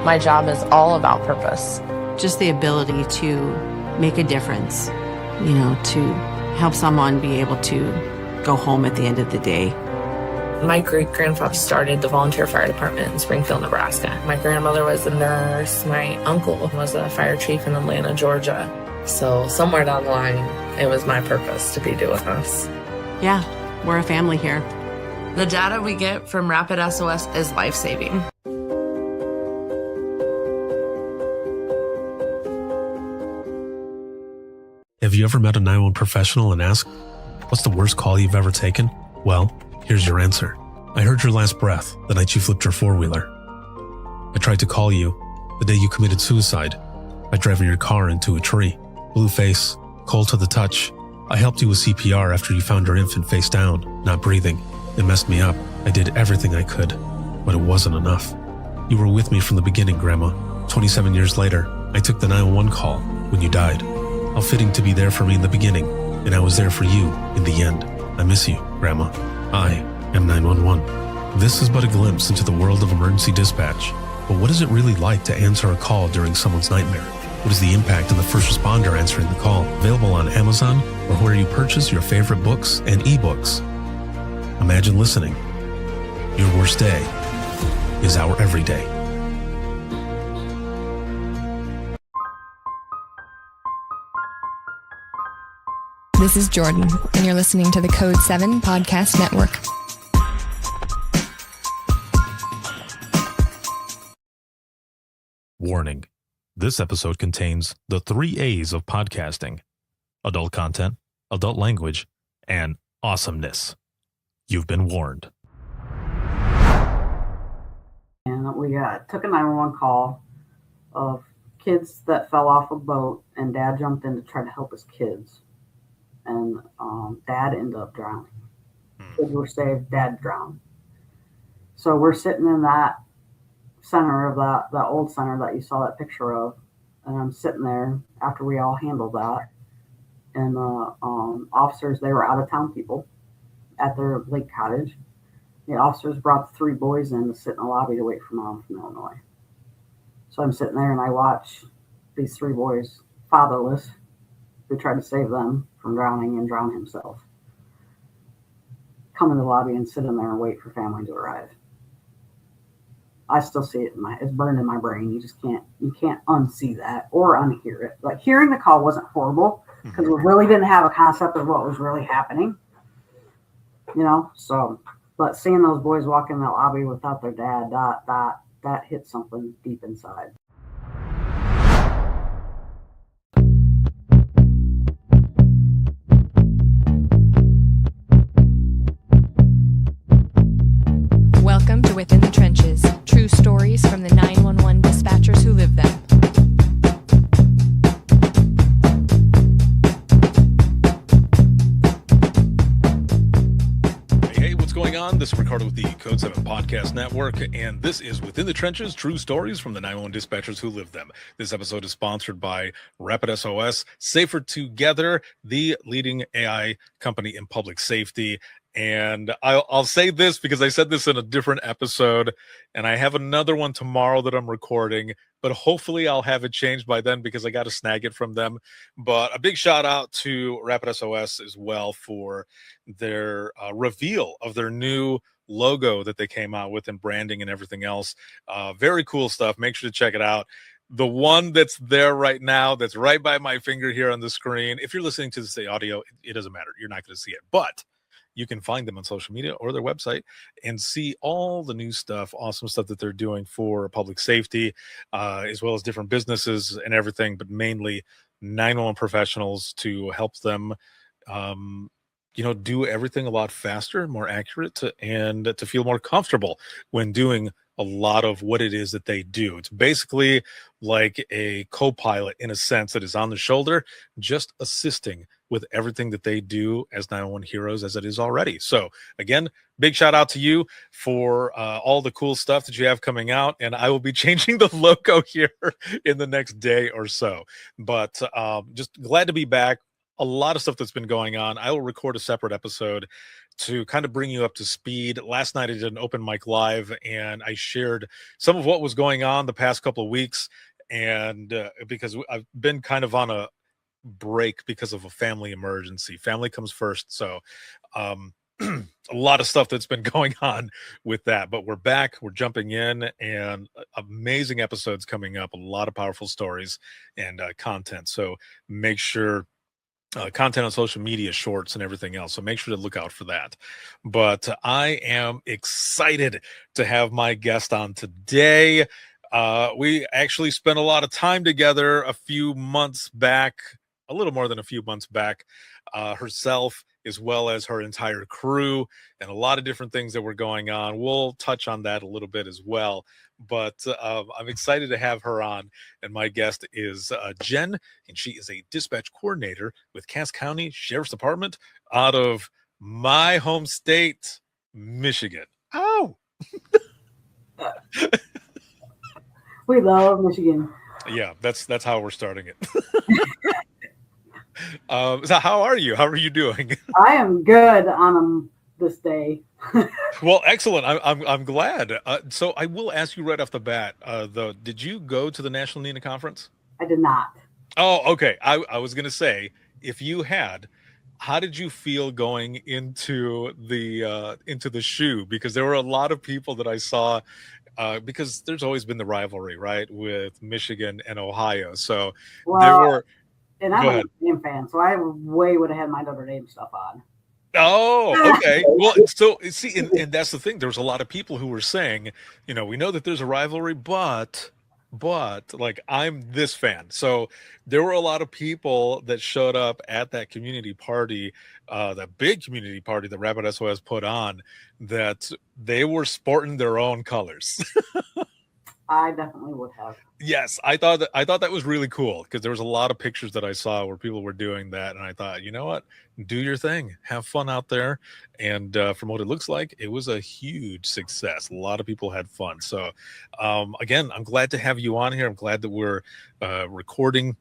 My job is all about purpose. Just the ability to make a difference, you know, to help someone be able to go home at the end of the day. My great-grandfather started the volunteer fire department in Springfield, Nebraska. My grandmother was a nurse. My uncle was a fire chief in Atlanta, Georgia. So somewhere down the line, it was my purpose to be doing this. Yeah, we're a family here. The data we get from Rapid SOS is life-saving. Have you ever met a 911 professional and asked, what's the worst call you've ever taken? Well, here's your answer. I heard your last breath the night you flipped your four-wheeler. I tried to call you the day you committed suicide by driving your car into a tree. Blue face, cold to the touch. I helped you with CPR after you found your infant face down, not breathing. It messed me up. I did everything I could, but it wasn't enough. You were with me from the beginning, Grandma. 27 years later, I took the 911 call when you died. How fitting to be there for me in the beginning, and I was there for you in the end. I miss you, Grandma. I am 911. This is but a glimpse into the world of emergency dispatch. But what is it really like to answer a call during someone's nightmare? What is the impact of the first responder answering the call? Available on Amazon or where you purchase your favorite books and ebooks. Imagine listening. Your worst day is our everyday. This is Jordan, and you're listening to the Code 7 Podcast Network. Warning. This episode contains the 3 A's of podcasting: adult content, adult language, and awesomeness. You've been warned. And we took a 911 call of kids that fell off a boat, and Dad jumped in to try to help his kids. And Dad ended up drowning. Kids were saved, Dad drowned. So we're sitting in that center of that old center that you saw that picture of, and I'm sitting there after we all handled that. And the officers, they were out-of-town people at their lake cottage. The officers brought the 3 boys in to sit in the lobby to wait for Mom from Illinois. So I'm sitting there and I watch these 3 boys, fatherless, who tried to save them from drowning and drown himself, come in the lobby and sit in there and wait for family to arrive. I still see it it's burned in my brain. You can't unsee that or unhear it. Like, hearing the call wasn't horrible because we really didn't have a concept of what was really happening, you know? So, but seeing those boys walk in that lobby without their dad, that hit something deep inside. Welcome to Within the Trenches, true stories from the 911 dispatchers who live them. Hey, what's going on? This is Ricardo with the Code 7 Podcast Network, and this is Within the Trenches, true stories from the 911 dispatchers who live them. This episode is sponsored by Rapid SOS, Safer Together, the leading AI company in public safety. And I'll say this because I said this in a different episode, and I have another one tomorrow that I'm recording, but hopefully I'll have it changed by then because I got to snag it from them. But a big shout out to Rapid SOS as well for their reveal of their new logo that they came out with, and branding and everything else. Very cool stuff. Make sure to check it out. The one that's there right now, that's right by my finger here on the screen. If you're listening to this audio, it doesn't matter. You're not going to see it, but you can find them on social media or their website and see all the new stuff, awesome stuff that they're doing for public safety, as well as different businesses and everything, but mainly 911 professionals to help them, do everything a lot faster, more accurate, and to feel more comfortable when doing a lot of what it is that they do. It's basically like a co-pilot in a sense that is on the shoulder, just assisting with everything that they do as 911 heroes as it is already. So again, big shout out to you for all the cool stuff that you have coming out. And I will be changing the logo here in the next day or so. But just glad to be back. a lot of stuff that's been going on. I will record a separate episode to kind of bring you up to speed. Last night I did an open mic live and I shared some of what was going on the past couple of weeks. And because I've been kind of on a break because of a family emergency. Family comes first. So um, a lot of stuff that's been going on with that. But we're back. We're jumping in, and amazing episodes coming up. A lot of powerful stories and content. So make sure content on social media, shorts and everything else. So make sure to look out for that. But I am excited to have my guest on today. We actually spent a lot of time together a few months back, a little more than a few months back, herself as well as her entire crew, and a lot of different things that were going on. We'll touch on that a little bit as well. But I'm excited to have her on. And my guest is Jen, and she is a dispatch coordinator with Cass County Sheriff's Department out of my home state, Michigan. Oh, We love Michigan. yeah, that's how we're starting it. So how are you? How are you doing? I am good on this day. Well, excellent. I'm glad. So I will ask you right off the bat, though, did you go to the National NINA conference? I did not. Oh, okay. I was going to say, if you had, how did you feel going into the shoe? Because there were a lot of people that I saw, because there's always been the rivalry, right, with Michigan and Ohio. So there were. And I'm a Notre Dame fan, so I would have had my Notre Dame stuff on. Oh, okay. Well, so see, and that's the thing. There's a lot of people who were saying, we know that there's a rivalry, but like, I'm this fan. So there were a lot of people that showed up at that community party, that big community party that Rapid SOS put on, that they were sporting their own colors. I definitely would have. Yes, I thought that was really cool, because there was a lot of pictures that I saw where people were doing that, and I thought, you know what, do your thing, have fun out there. And from what it looks like, it was a huge success. A lot of people had fun. So again, I'm glad to have you on here. I'm glad that we're recording,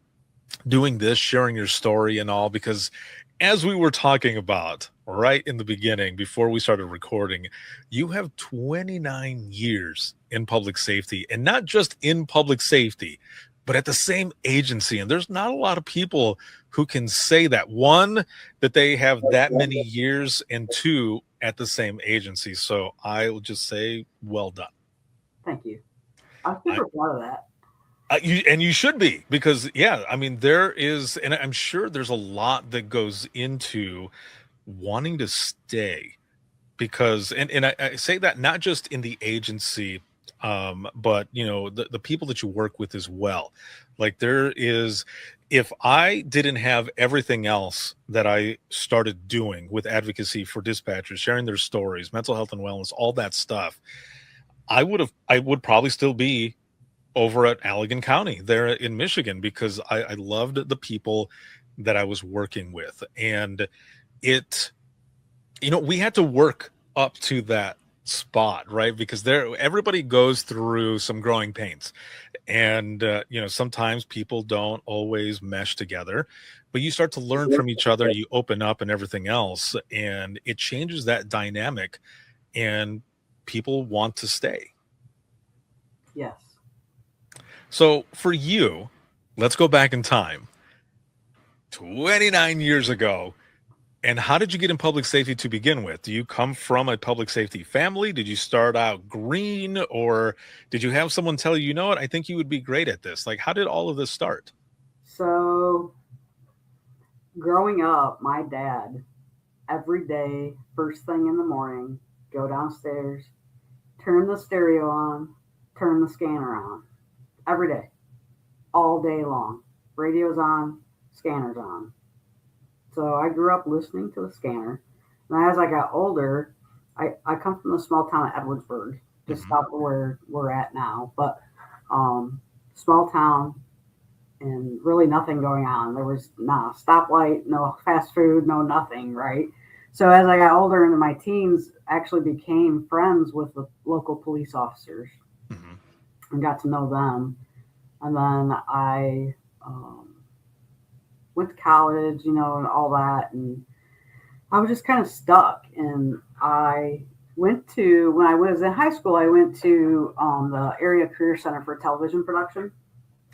doing this, sharing your story and all, because as we were talking about right in the beginning, before we started recording, you have 29 years in public safety, and not just in public safety, but at the same agency. And there's not a lot of people who can say that. One, that they have that many years, and two, at the same agency. So I will just say, well done. Thank you. I'm super proud of that. You should be, because yeah, I mean, there is, and I'm sure there's a lot that goes into wanting to stay, because, and I say that not just in the agency, but the people that you work with as well. Like, there is, if I didn't have everything else that I started doing with advocacy for dispatchers, sharing their stories, mental health and wellness, all that stuff, I would probably still be over at Allegan County there in Michigan, because I loved the people that I was working with. And it, we had to work up to that spot, right? Because everybody goes through some growing pains, and sometimes people don't always mesh together, but you start to learn from each other, you open up and everything else, and it changes that dynamic, and people want to stay. Yes. So for you, let's go back in time, 29 years ago. And how did you get in public safety to begin with? Do you come from a public safety family? Did you start out green, or did you have someone tell you, you know what, I think you would be great at this? Like, how did all of this start? So growing up, my dad, every day, first thing in the morning, go downstairs, turn the stereo on, turn the scanner on. Every day, all day long. Radio's on, scanner's on. So I grew up listening to the scanner. And as I got older, I come from the small town of Edwardsburg, just south of where we're at now. But small town, and really nothing going on. There was no stoplight, no fast food, no nothing, right? So as I got older into my teens, actually became friends with the local police officers. And got to know them. And then I went to college, and all that. And I was just kind of stuck. And when I was in high school, I went to the area career center for television production.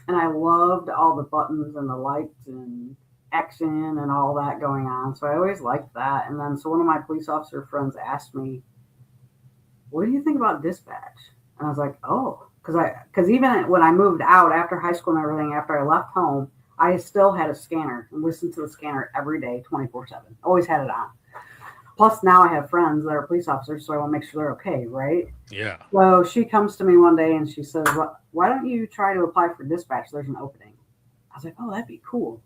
And I loved all the buttons and the lights and action and all that going on. So I always liked that. And then so one of my police officer friends asked me, what do you think about dispatch? And I was like, oh, because even when I moved out after high school and everything, after I left home, I still had a scanner and listened to the scanner every day, 24/7. Always had it on. Plus now I have friends that are police officers, so I want to make sure they're okay, right? Yeah. So she comes to me one day and she says, why don't you try to apply for dispatch? There's an opening. I was like, oh, that'd be cool.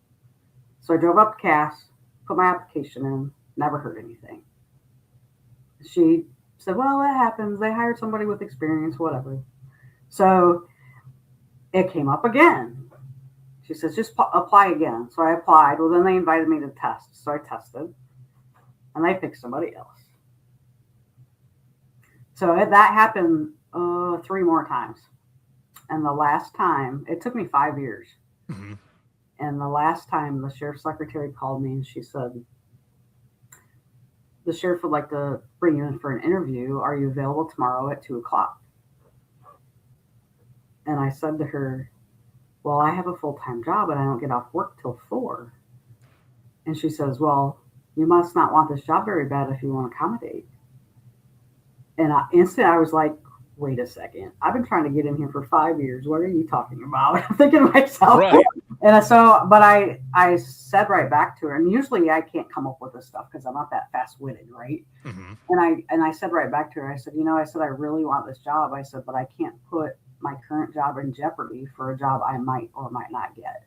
So I drove up to Cass, put my application in, never heard anything. She said, well, that happens. They hired somebody with experience, whatever. So it came up again. She says, just apply again. So I applied. Well, then they invited me to test. So I tested. And they picked somebody else. So that happened 3 more times. And the last time, it took me 5 years. Mm-hmm. And the last time the sheriff's secretary called me and she said, the sheriff would like to bring you in for an interview. Are you available tomorrow at 2:00? And I said to her, well, I have a full-time job and I don't get off work till 4. And she says, well, you must not want this job very bad if you won't accommodate. And instantly I was like, wait a second. I've been trying to get in here for 5 years. What are you talking about? I'm thinking to myself. Right. And so, but I said right back to her, and usually I can't come up with this stuff because I'm not that fast-witted, right? Mm-hmm. And I said right back to her, I said, I really want this job. I said, but I can't put my current job in jeopardy for a job I might or might not get.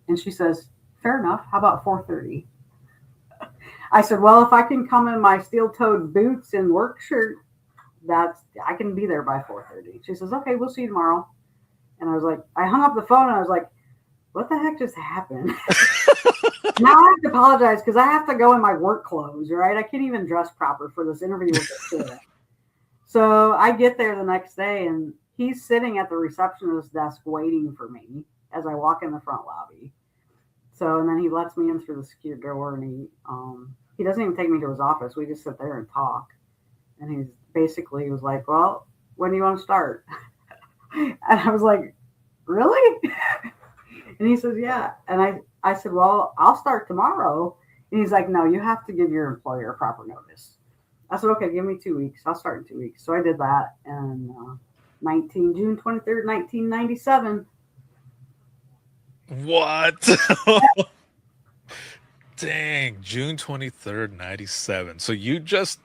And she says, fair enough. How about 4:30? I said, well, if I can come in my steel-toed boots and work shirt, I can be there by 4:30. She says, okay, we'll see you tomorrow. And I was like, I hung up the phone and I was like, what the heck just happened? Now I have to apologize because I have to go in my work clothes, right? I can't even dress proper for this interview with the sheriff. So I get there the next day and he's sitting at the receptionist's desk waiting for me as I walk in the front lobby. So, and then he lets me in through the secure door and he doesn't even take me to his office. We just sit there and talk. And he was like, well, when do you want to start? And I was like, really? And he says, yeah. And I said, well, I'll start tomorrow. And he's like, no, you have to give your employer proper notice. I said, okay, give me 2 weeks. I'll start in 2 weeks. So I did that. And June 23rd, 1997. What? Dang, June 23rd, 97. So you just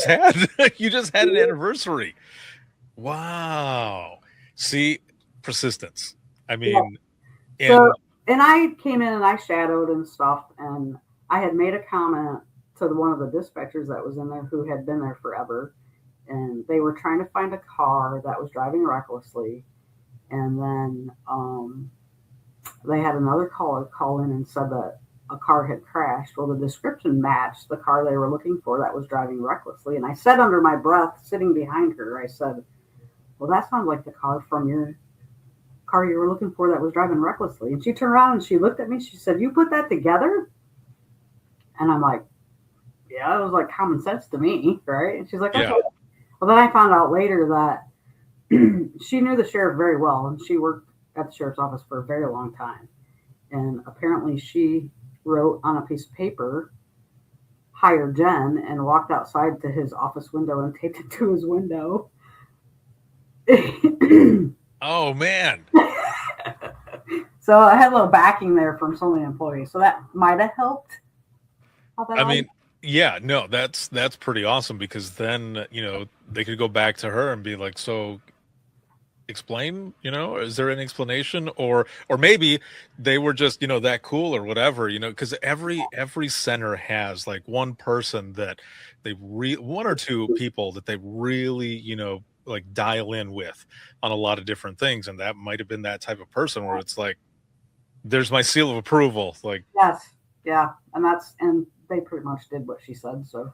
had an anniversary. Wow. See, persistence. I mean, yeah. And I came in and I shadowed and stuff, and I had made a comment to one of the dispatchers that was in there who had been there forever, and they were trying to find a car that was driving recklessly, and then they had another caller call in and said that a car had crashed. Well, the description matched the car they were looking for that was driving recklessly, and I said under my breath, sitting behind her, I said, well, that sounds like the car from your car you were looking for that was driving recklessly. And she turned around and she looked at me. She said, you put that together? And I'm like, yeah, it was like common sense to me, right? And she's like, okay. Yeah. Well, then I found out later that she knew the sheriff very well, and she worked at the sheriff's office for a very long time. And apparently she wrote on a piece of paper, hire Jen, and walked outside to his office window and taped it to his window. Oh, man. So I had a little backing there from some of the employees. So that might have helped. I mean, yeah, no, that's pretty awesome, because then, they could go back to her and be like, so explain, is there an explanation? Or maybe they were just, that cool or whatever, because every center has like one person that one or two people that they really, like dial in with on a lot of different things. And that might've been that type of person where it's like, there's my seal of approval. Like, yes. Yeah. And they pretty much did what she said. So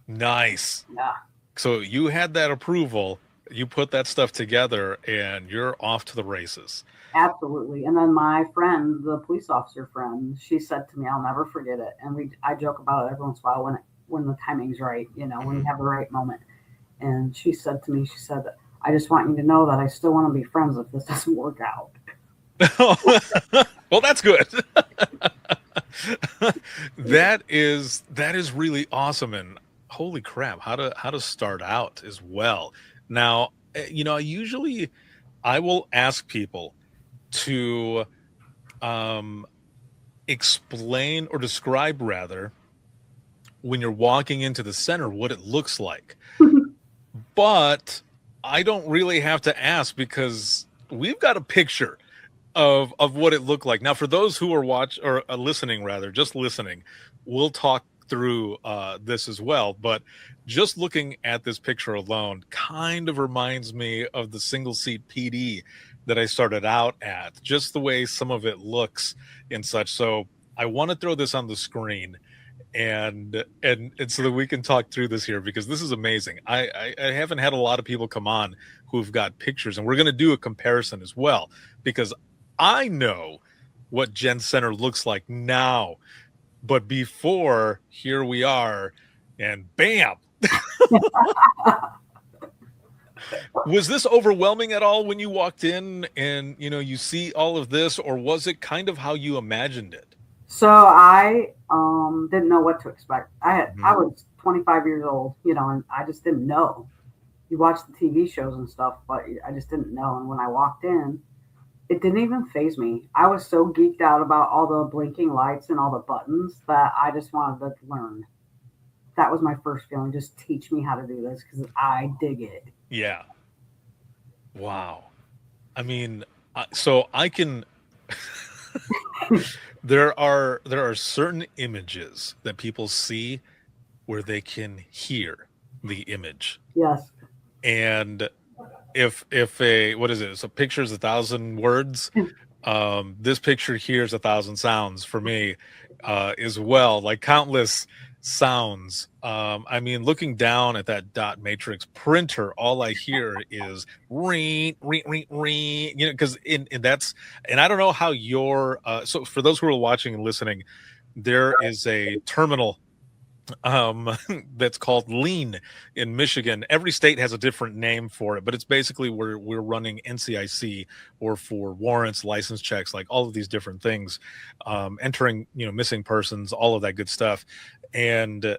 nice. Yeah. So you had that approval, You put that stuff together and you're off to the races. Absolutely. And then my friend, the police officer friend, she said to me, I'll never forget it. And I joke about it every once in a while when the timing's right, when you have the right moment. And she said to me, she said, I just want you to know that I still want to be friends if this doesn't work out. Well, that's good. That is really awesome. And holy crap, how to start out as well. Now, I will ask people to explain or describe, rather, when you're walking into the center, what it looks like. But I don't really have to ask because we've got a picture of what it looked like. Now, for those who are listening, rather, just listening, we'll talk through this as well. But just looking at this picture alone kind of reminds me of the single seat PD that I started out at, just the way some of it looks and such. So I want to throw this on the screen and so that we can talk through this here, because this is amazing. I haven't had a lot of people come on who've got pictures, and we're going to do a comparison as well, because I know what Gen Center looks like now, but before, here we are, and bam. Was this overwhelming at all when you walked in and you see all of this, or was it kind of how you imagined it? So I didn't know what to expect. I was 25 years old, and I just didn't know. You watch the TV shows and stuff, but I just didn't know. And when I walked in, it didn't even faze me. I was so geeked out about all the blinking lights and all the buttons that I just wanted to learn. That was my first feeling. Just teach me how to do this because I dig it. Yeah. Wow. I mean, so I can. There are certain images that people see where they can hear the image. Yes. And if what is it? So picture is 1,000 words. This picture here is 1,000 sounds for me, as well, like countless sounds. I mean, looking down at that dot matrix printer, all I hear is ring, ring, ring, ring. Because and I don't know how so for those who are watching and listening, there is a terminal that's called Lean in Michigan. Every state has a different name for it, but it's basically where we're running NCIC or for warrants, license checks, like all of these different things, entering, missing persons, all of that good stuff. And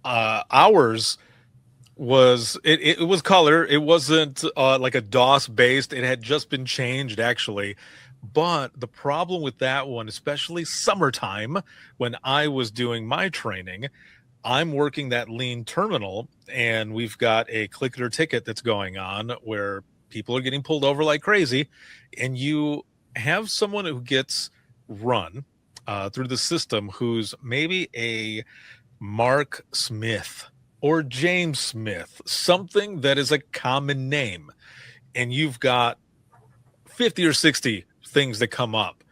ours was it was color. It wasn't like a DOS based. It had just been changed, actually. But the problem with that one, especially summertime, when I was doing my training, I'm working that Lean terminal, and we've got a click it or ticket that's going on where people are getting pulled over like crazy, and you have someone who gets run through the system who's maybe a Mark Smith or James Smith, something that is a common name, and you've got 50 or 60 things that come up.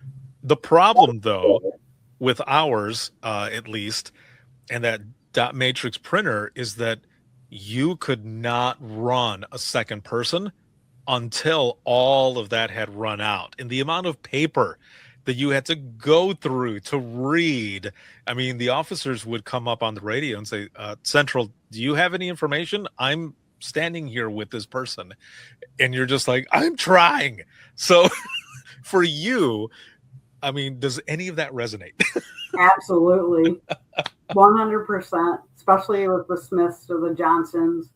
The problem, though, with ours, at least, and that dot matrix printer, is that you could not run a second person until all of that had run out. And the amount of paper that you had to go through to read. I mean, the officers would come up on the radio and say, Central, do you have any information? I'm standing here with this person. And you're just like, I'm trying. So for you, I mean, does any of that resonate? Absolutely. 100%, especially with the Smiths or the Johnsons.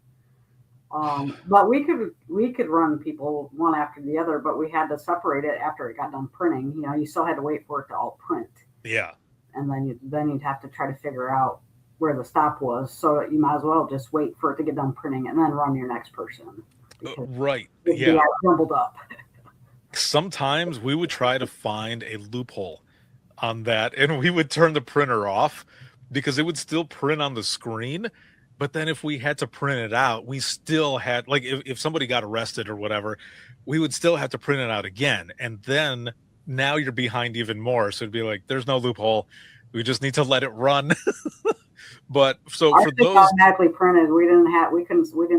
But we could run people one after the other, but we had to separate it after it got done printing. You still had to wait for it to all print. Yeah. And then you'd have to try to figure out where the stop was, so you might as well just wait for it to get done printing and then run your next person. Right. Yeah. Jumbled up. Sometimes we would try to find a loophole on that, and we would turn the printer off because it would still print on the screen. But then if we had to print it out, we still had, like, if somebody got arrested or whatever, we would still have to print it out again. And then now you're behind even more. So it'd be like, there's no loophole. We just need to let it run. But so Our for thing those, automatically printed. We didn't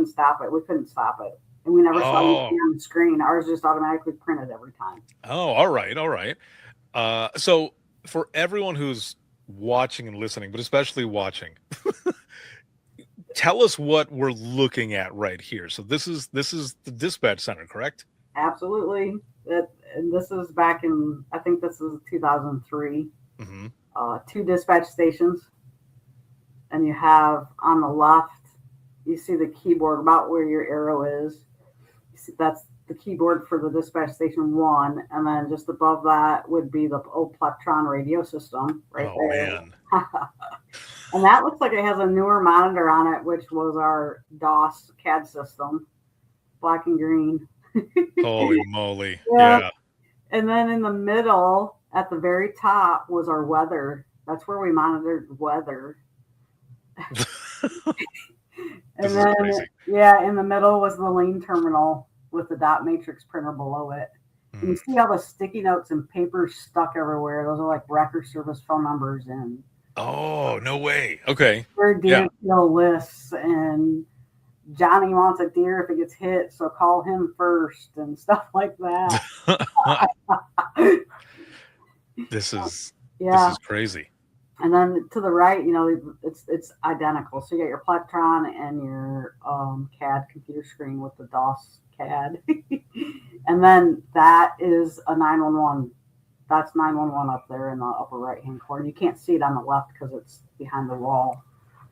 stop it. We couldn't stop it. And we never saw anything on the screen. Ours just automatically printed every time. oh, all right, all right. So for everyone who's watching and listening, but especially watching, tell us what we're looking at right here. So this is the dispatch center, correct? Absolutely. And this is back in, I think this is 2003. Mm-hmm. 2 dispatch stations. And you have on the left, you see the keyboard about where your arrow is. You see, that's the keyboard for the dispatch station 1. And then just above that would be the old Plectron radio system right there. Man. And that looks like it has a newer monitor on it, which was our DOS CAD system, black and green. Holy moly. Yeah. Yeah. And then in the middle, at the very top, was our weather. That's where we monitored weather. And then, in the middle was the lane terminal with the dot matrix printer below it. And you see all the sticky notes and papers stuck everywhere. Those are like record service phone numbers and Oh, no way. Okay. deer kill lists and Johnny wants a deer if it gets hit, so call him first and stuff like that. This is crazy. And then to the right, it's identical. So you got your Plectron and your CAD computer screen with the DOS CAD. And then that is a 911. That's 911 up there in the upper right-hand corner. You can't see it on the left because it's behind the wall.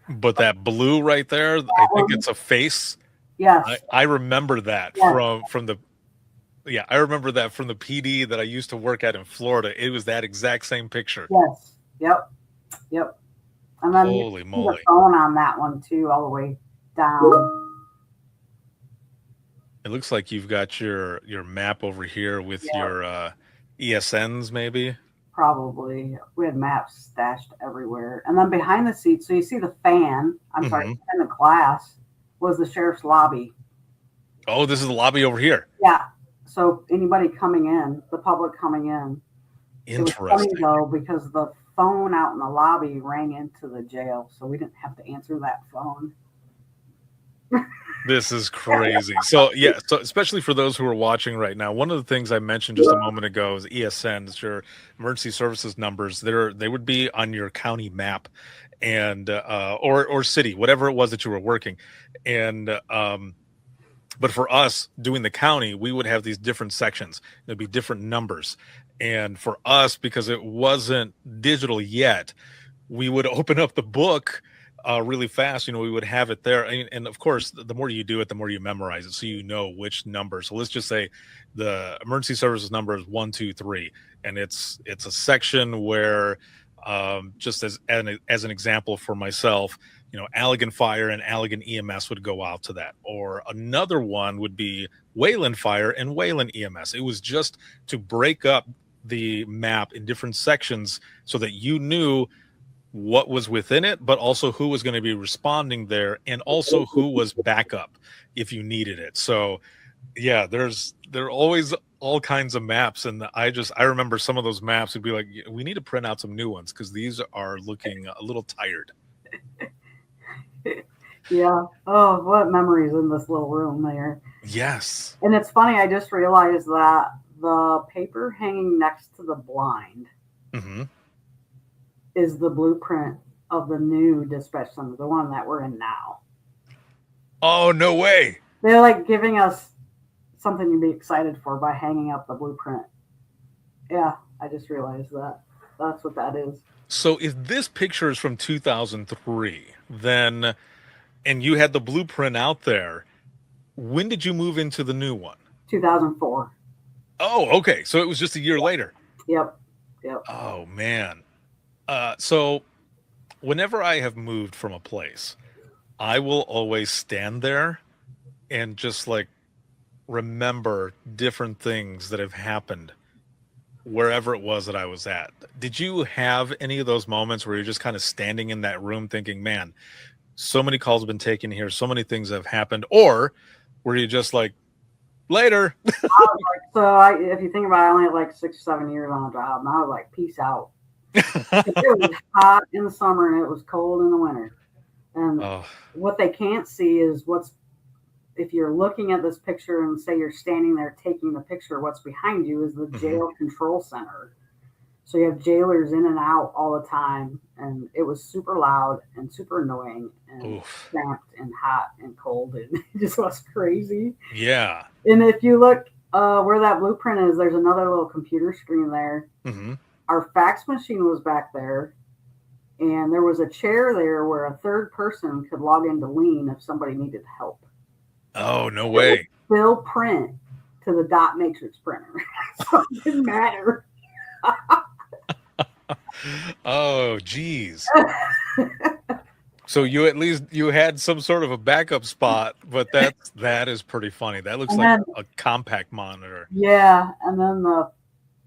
But that blue right there, I think it's a face. Yes. I remember that from the I remember that from the PD that I used to work at in Florida. It was that exact same picture. Yes. Yep. And then holy moly. The phone on that one too, all the way down. It looks like you've got your map over here with your ESNs, maybe. Probably. We had maps stashed everywhere. And then behind the seats, so you see the fan, behind the glass, was the sheriff's lobby. Oh, this is the lobby over here. Yeah. So anybody coming in, the public coming in. Interesting. It was funny, though, because the phone out in the lobby rang into the jail, so we didn't have to answer that phone. This is crazy. So especially for those who are watching right now, one of the things I mentioned just a moment ago is ESNs, your emergency services numbers. They would be on your county map, and or city, whatever it was that you were working, and but for us doing the county, we would have these different sections. There'd be different numbers, and for us, because it wasn't digital yet, we would open up the book really fast. We would have it there. And of course, the more you do it, the more you memorize it. So you know which number. So let's just say the emergency services number is 123. And it's a section where, just as an example for myself, Allegan Fire and Allegan EMS would go out to that. Or another one would be Wayland Fire and Wayland EMS. It was just to break up the map in different sections so that you knew what was within it, but also who was going to be responding there, and also who was backup if you needed it. So there are always all kinds of maps, and I remember some of those maps would be like, we need to print out some new ones because these are looking a little tired. Yeah. Oh, what memories in this little room there. Yes. And it's funny, I just realized that the paper hanging next to the blind is the blueprint of the new dispatch center, the one that we're in now. Oh, no way. They're like giving us something to be excited for by hanging up the blueprint. Yeah, I just realized that. That's what that is. So if this picture is from 2003, then, and you had the blueprint out there, when did you move into the new one? 2004. Oh, okay. So it was just a year later. Yep. Oh, man. So whenever I have moved from a place, I will always stand there and just like remember different things that have happened wherever it was that I was at. Did you have any of those moments where you're just kind of standing in that room thinking, man, so many calls have been taken here, so many things have happened, or were you just like, later? If you think about it, I only had like 6 or 7 years on the job, and I was like, peace out. It was hot in the summer and it was cold in the winter. And Oh, what they can't see is if you're looking at this picture and say you're standing there taking the picture, what's behind you is the jail control center. So you have jailers in and out all the time, and it was super loud and super annoying and oof. cramped and hot and cold, and it just was crazy. Yeah. And if you look where that blueprint is, there's another little computer screen there. Mm-hmm. Our fax machine was back there, and there was a chair there where a third person could log into Lean if somebody needed help. Oh, no way. Still print to the dot matrix printer, so it didn't matter. Oh, geez. So you had some sort of a backup spot, but that is pretty funny. That looks like a compact monitor. Yeah, and then the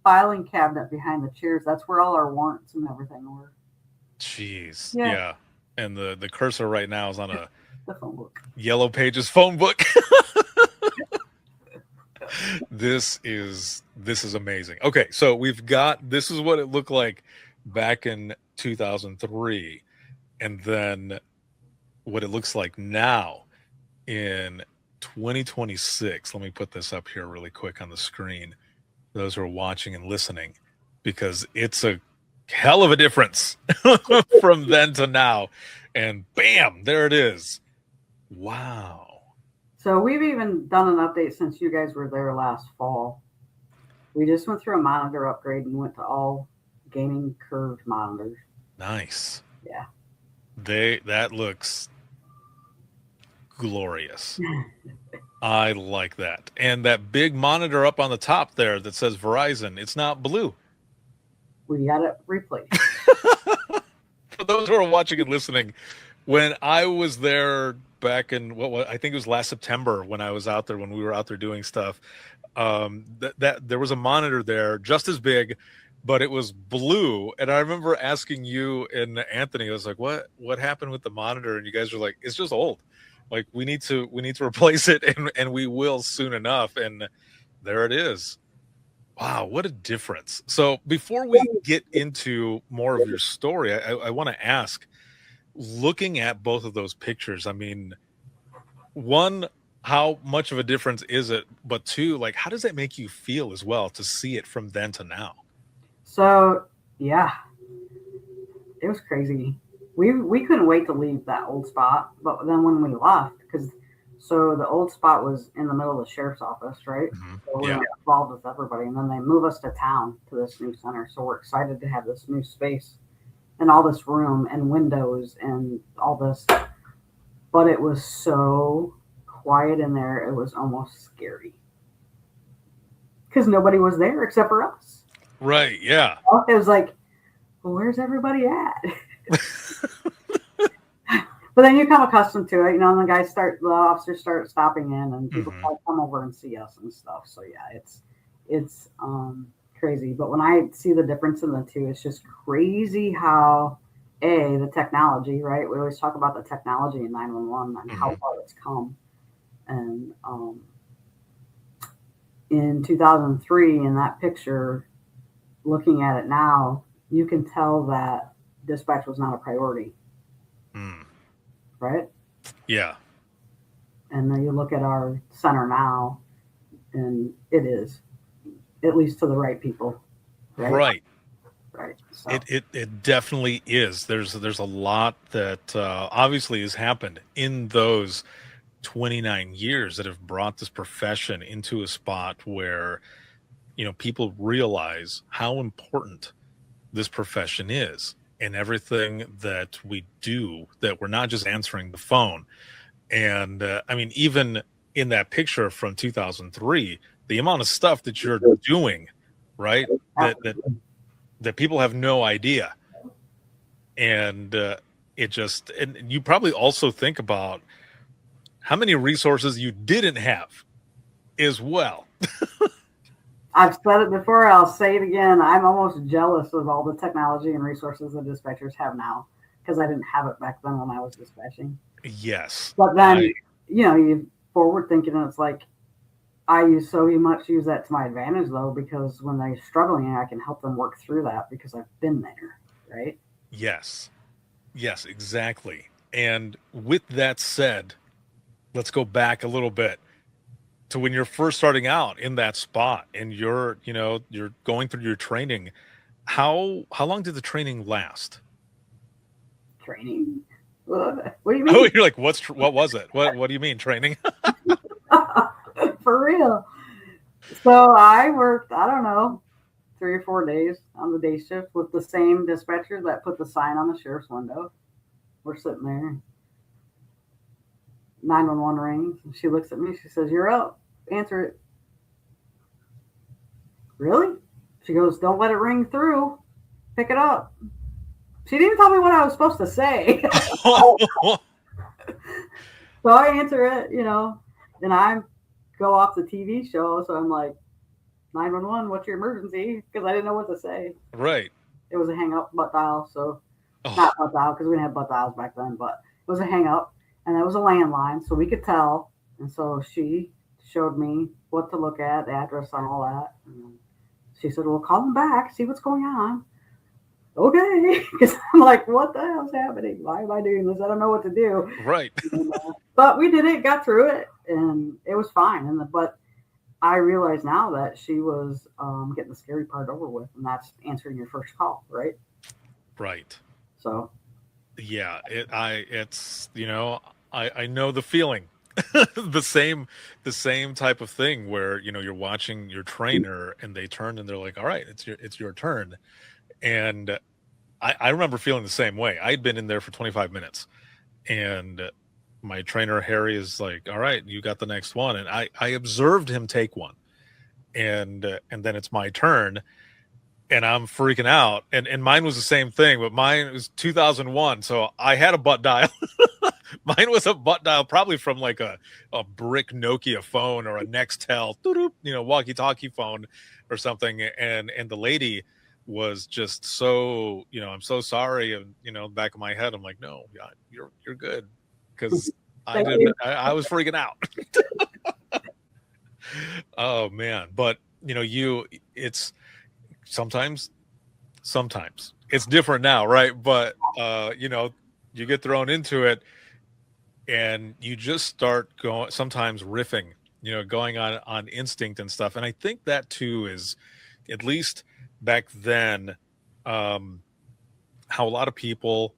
filing cabinet behind the chairs, that's where all our warrants and everything were. Jeez. Yeah. Yeah. And the cursor right now is on a The phone book. Yellow Pages phone book. This is amazing. Okay, so this is what it looked like back in 2003, and then what it looks like now in 2026. Let me put this up here really quick on the screen, those who are watching and listening, because it's a hell of a difference from then to now. And bam, there it is. Wow. So we've even done an update since you guys were there last fall. We just went through a monitor upgrade and went to all gaming curved monitors. Nice. Yeah. That looks glorious. I like that. And that big monitor up on the top there that says Verizon, it's not blue. We got it replaced. For those who are watching and listening, when I was there back in I think it was last September when I was out there, when we were out there doing stuff, that there was a monitor there just as big, but it was blue. And I remember asking you and Anthony, I was like, what happened with the monitor? And you guys were like, it's just old. Like we need to replace it, and we will soon enough. And there it is. Wow, what a difference. So before we get into more of your story, I want to ask, looking at both of those pictures, I mean, one, how much of a difference is it? But two, like, how does that make you feel as well to see it from then to now? So, yeah, it was crazy. We couldn't wait to leave that old spot. But then when we left, so the old spot was in the middle of the sheriff's office, right? Mm-hmm. So we Yeah. were involved with everybody. And then they move us to town to this new center. So we're excited to have this new space and all this room and windows and all this. But it was so quiet in there, it was almost scary. Because nobody was there except for us. Right, yeah. It was like, well, where's everybody at? But then you come accustomed to it, and the officers start stopping in, and people come over and see us and stuff. So yeah, it's crazy. But when I see the difference in the two, it's just crazy how the technology, right? We always talk about the technology in 911 and how far it's come. And in 2003, in that picture, looking at it now, you can tell that dispatch was not a priority. Right? Yeah. And then you look at our center now, and it is, at least to the right people. Right. So. It definitely is. There's a lot that obviously has happened in those 29 years that have brought this profession into a spot where, people realize how important this profession is. And everything that we do, that we're not just answering the phone. And I mean, even in that picture from 2003, the amount of stuff that you're doing, right? That people have no idea. And and you probably also think about how many resources you didn't have as well. I've said it before, I'll say it again. I'm almost jealous of all the technology and resources the dispatchers have now, because I didn't have it back then when I was dispatching. Yes. But then, you forward thinking, and it's like, I use so much use that to my advantage though, because when they're struggling, I can help them work through that because I've been there, right? Yes. Yes, exactly. And with that said, let's go back a little bit to when you're first starting out in that spot and you're going through your training. How long did the training last? Training. What do you Oh, mean? you're like, what was it? What do you mean training? For real. So I worked, I don't know, 3 or 4 days on the day shift with the same dispatcher that put the sign on the sheriff's window. We're sitting there. 911 rings. And she looks at me. She says, "You're up. Answer it." Really? She goes, "Don't let it ring through. Pick it up." She didn't tell me what I was supposed to say. So I answer it, and I go off the TV show. So I'm like, 911, what's your emergency? Because I didn't know what to say. Right. It was a hang up butt dial. So Oh, not butt dial because we didn't have butt dials back then, but it was a hang up. And that was a landline. So we could tell. And so she showed me what to look at, the address and all that. And she said, "Well, call them back, see what's going on." Okay. Because I'm like, what the hell's happening? Why am I doing this? I don't know what to do. right. But we did it, got through it, and it was fine. But I realize now that she was getting the scary part over with, and that's answering your first call, right? Right. So Yeah, I know the feeling. The same type of thing where, you're watching your trainer and they turn and they're like, "All right, it's your turn." And I remember feeling the same way. I'd been in there for 25 minutes and my trainer Harry is like, "All right, you got the next one." And I observed him take one. And then it's my turn and I'm freaking out. And mine was the same thing, but mine was 2001, so I had a butt dial. Mine was a butt dial, probably from like a brick Nokia phone or a Nextel, walkie-talkie phone or something. And the lady was just so, "I'm so sorry." And back of my head, I'm like, "No, yeah, you're good," because thank you. I was freaking out. Oh man, but it's sometimes it's different now, right? But you get thrown into it and you just start going, sometimes riffing, going on instinct and stuff. And I think that too is, at least back then, how a lot of people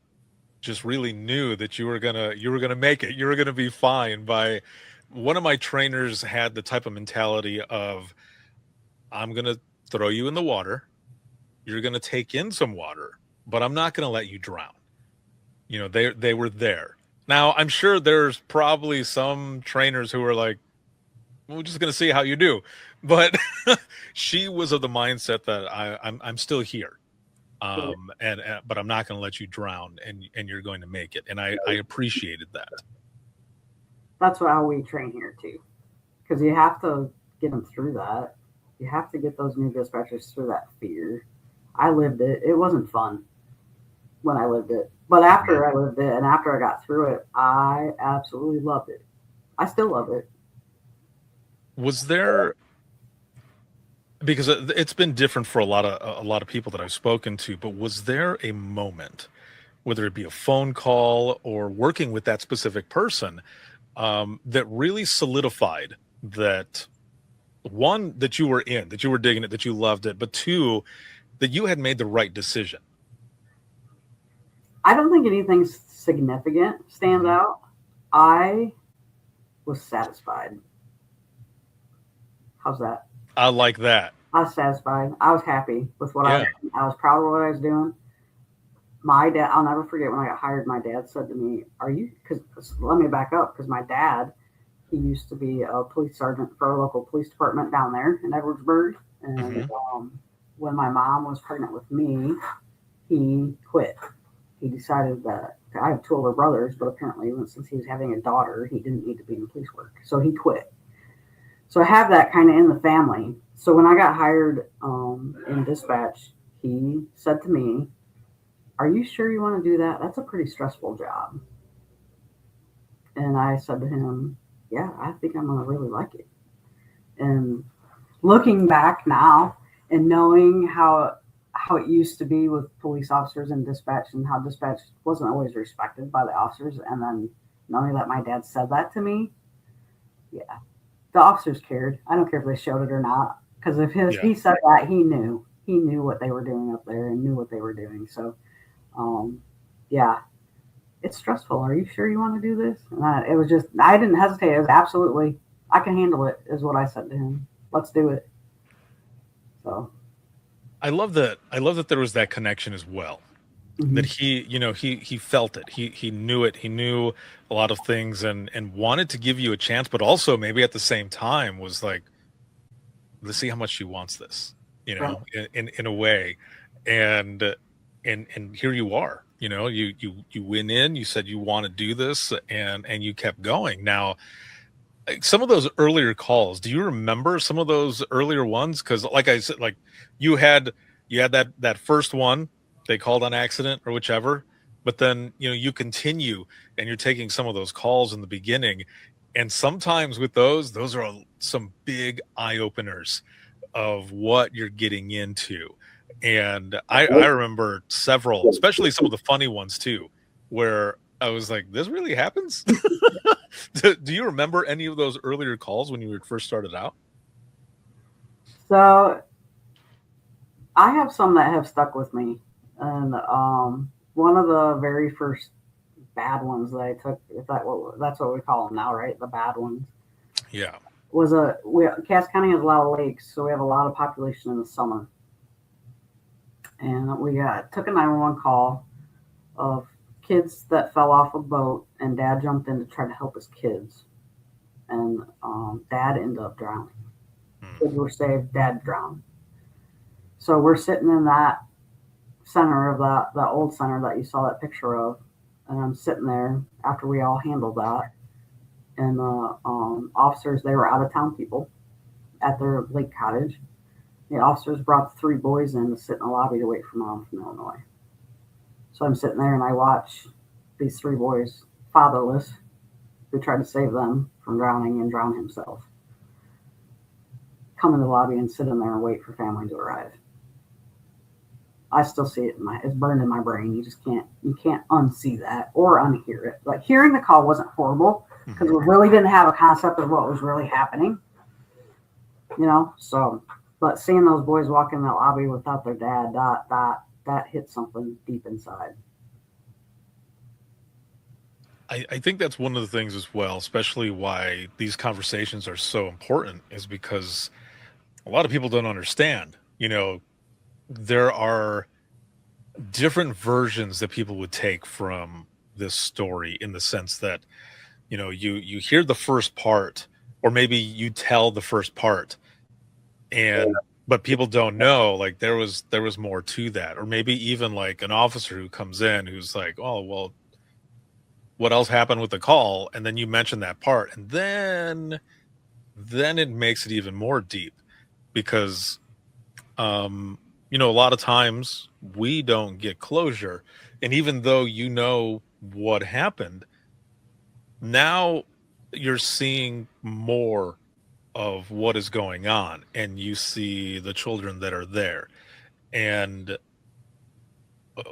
just really knew that you were gonna make it, you were gonna be fine. By one of my trainers had the type of mentality of, "I'm gonna throw you in the water, you're gonna take in some water, but I'm not gonna let you drown." They were there. Now, I'm sure there's probably some trainers who are like, "We're just going to see how you do." But she was of the mindset that I'm still here. But I'm not going to let you drown, and you're going to make it. And I appreciated that. That's how we train here too, because you have to get them through that. You have to get those new dispatchers through that fear. I lived it. It wasn't fun when I lived it, but after I lived it and after I got through it, I absolutely loved it. I still love it. Was there, because it's been different for a lot of people that I've spoken to, but was there a moment, whether it be a phone call or working with that specific person, that really solidified that, one, that you were digging it, that you loved it, but two, that you had made the right decision? I don't think anything significant stands out. I was satisfied. How's that? I like that. I was satisfied. I was happy with what I was doing. I was proud of what I was doing. My dad, I'll never forget when I got hired, my dad said to me, let me back up, because my dad, he used to be a police sergeant for our local police department down there in Edwardsburg. And when my mom was pregnant with me, he quit. He decided that, I have 2 older brothers, but apparently since he was having a daughter, he didn't need to be in police work. So he quit. So I have that kind of in the family. So when I got hired in dispatch, he said to me, "Are you sure you want to do that? That's a pretty stressful job." And I said to him, "Yeah, I think I'm going to really like it." And looking back now and knowing how it used to be with police officers and dispatch, and how dispatch wasn't always respected by the officers, and then knowing that my dad said that to me, yeah, the officers cared. I don't care if they showed it or not, because if he said that, he knew what they were doing up there and knew what they were doing. So, yeah, it's stressful. Are you sure you want to do this? And it was just, I didn't hesitate. It was absolutely, I can handle it, is what I said to him. Let's do it. So I love that. I love that there was that connection as well. mm-hmm. That he felt it. He knew it. He knew a lot of things and wanted to give you a chance, but also maybe at the same time was like, let's see how much she wants this, in a way. And here you are, you went in, you said you want to do this, and you kept going. Now, some of those earlier calls, do you remember some of those earlier ones? Because like I said, like you had that first one, they called on accident or whichever, but then you continue and you're taking some of those calls in the beginning, and sometimes with those are some big eye openers of what you're getting into. And I remember several, especially some of the funny ones too, where I was like, this really happens. Do you remember any of those earlier calls when you were first started out? So I have some that have stuck with me. And one of the very first bad ones that I took, that's what we call them now, right? The bad ones. Yeah. Cass County has a lot of lakes, so we have a lot of population in the summer. And we took a 911 call of kids that fell off a boat, and Dad jumped in to try to help his kids. And Dad ended up drowning. Kids were saved, Dad drowned. So we're sitting in that center of that old center that you saw that picture of, and I'm sitting there after we all handled that, and the officers, they were out of town people at their lake cottage. The officers brought the 3 boys in to sit in the lobby to wait for Mom from Illinois. So I'm sitting there and I watch these 3 boys, fatherless, who tried to save them from drowning and drown himself, come in the lobby and sit in there and wait for family to arrive. I still see it it's burned in my brain. You can't unsee that or unhear it. Like, hearing the call wasn't horrible because we really didn't have a concept of what was really happening, so, but seeing those boys walk in that lobby without their dad, that hit something deep inside. I think that's one of the things as well, especially why these conversations are so important, is because a lot of people don't understand, there are different versions that people would take from this story, in the sense that, you hear the first part, or maybe you tell the first part, but people don't know, like, there was more to that. Or maybe even like an officer who comes in who's like, oh, well, what else happened with the call? And then you mention that part, and then it makes it even more deep, because a lot of times we don't get closure. And even though what happened, now you're seeing more of what is going on, and you see the children that are there. And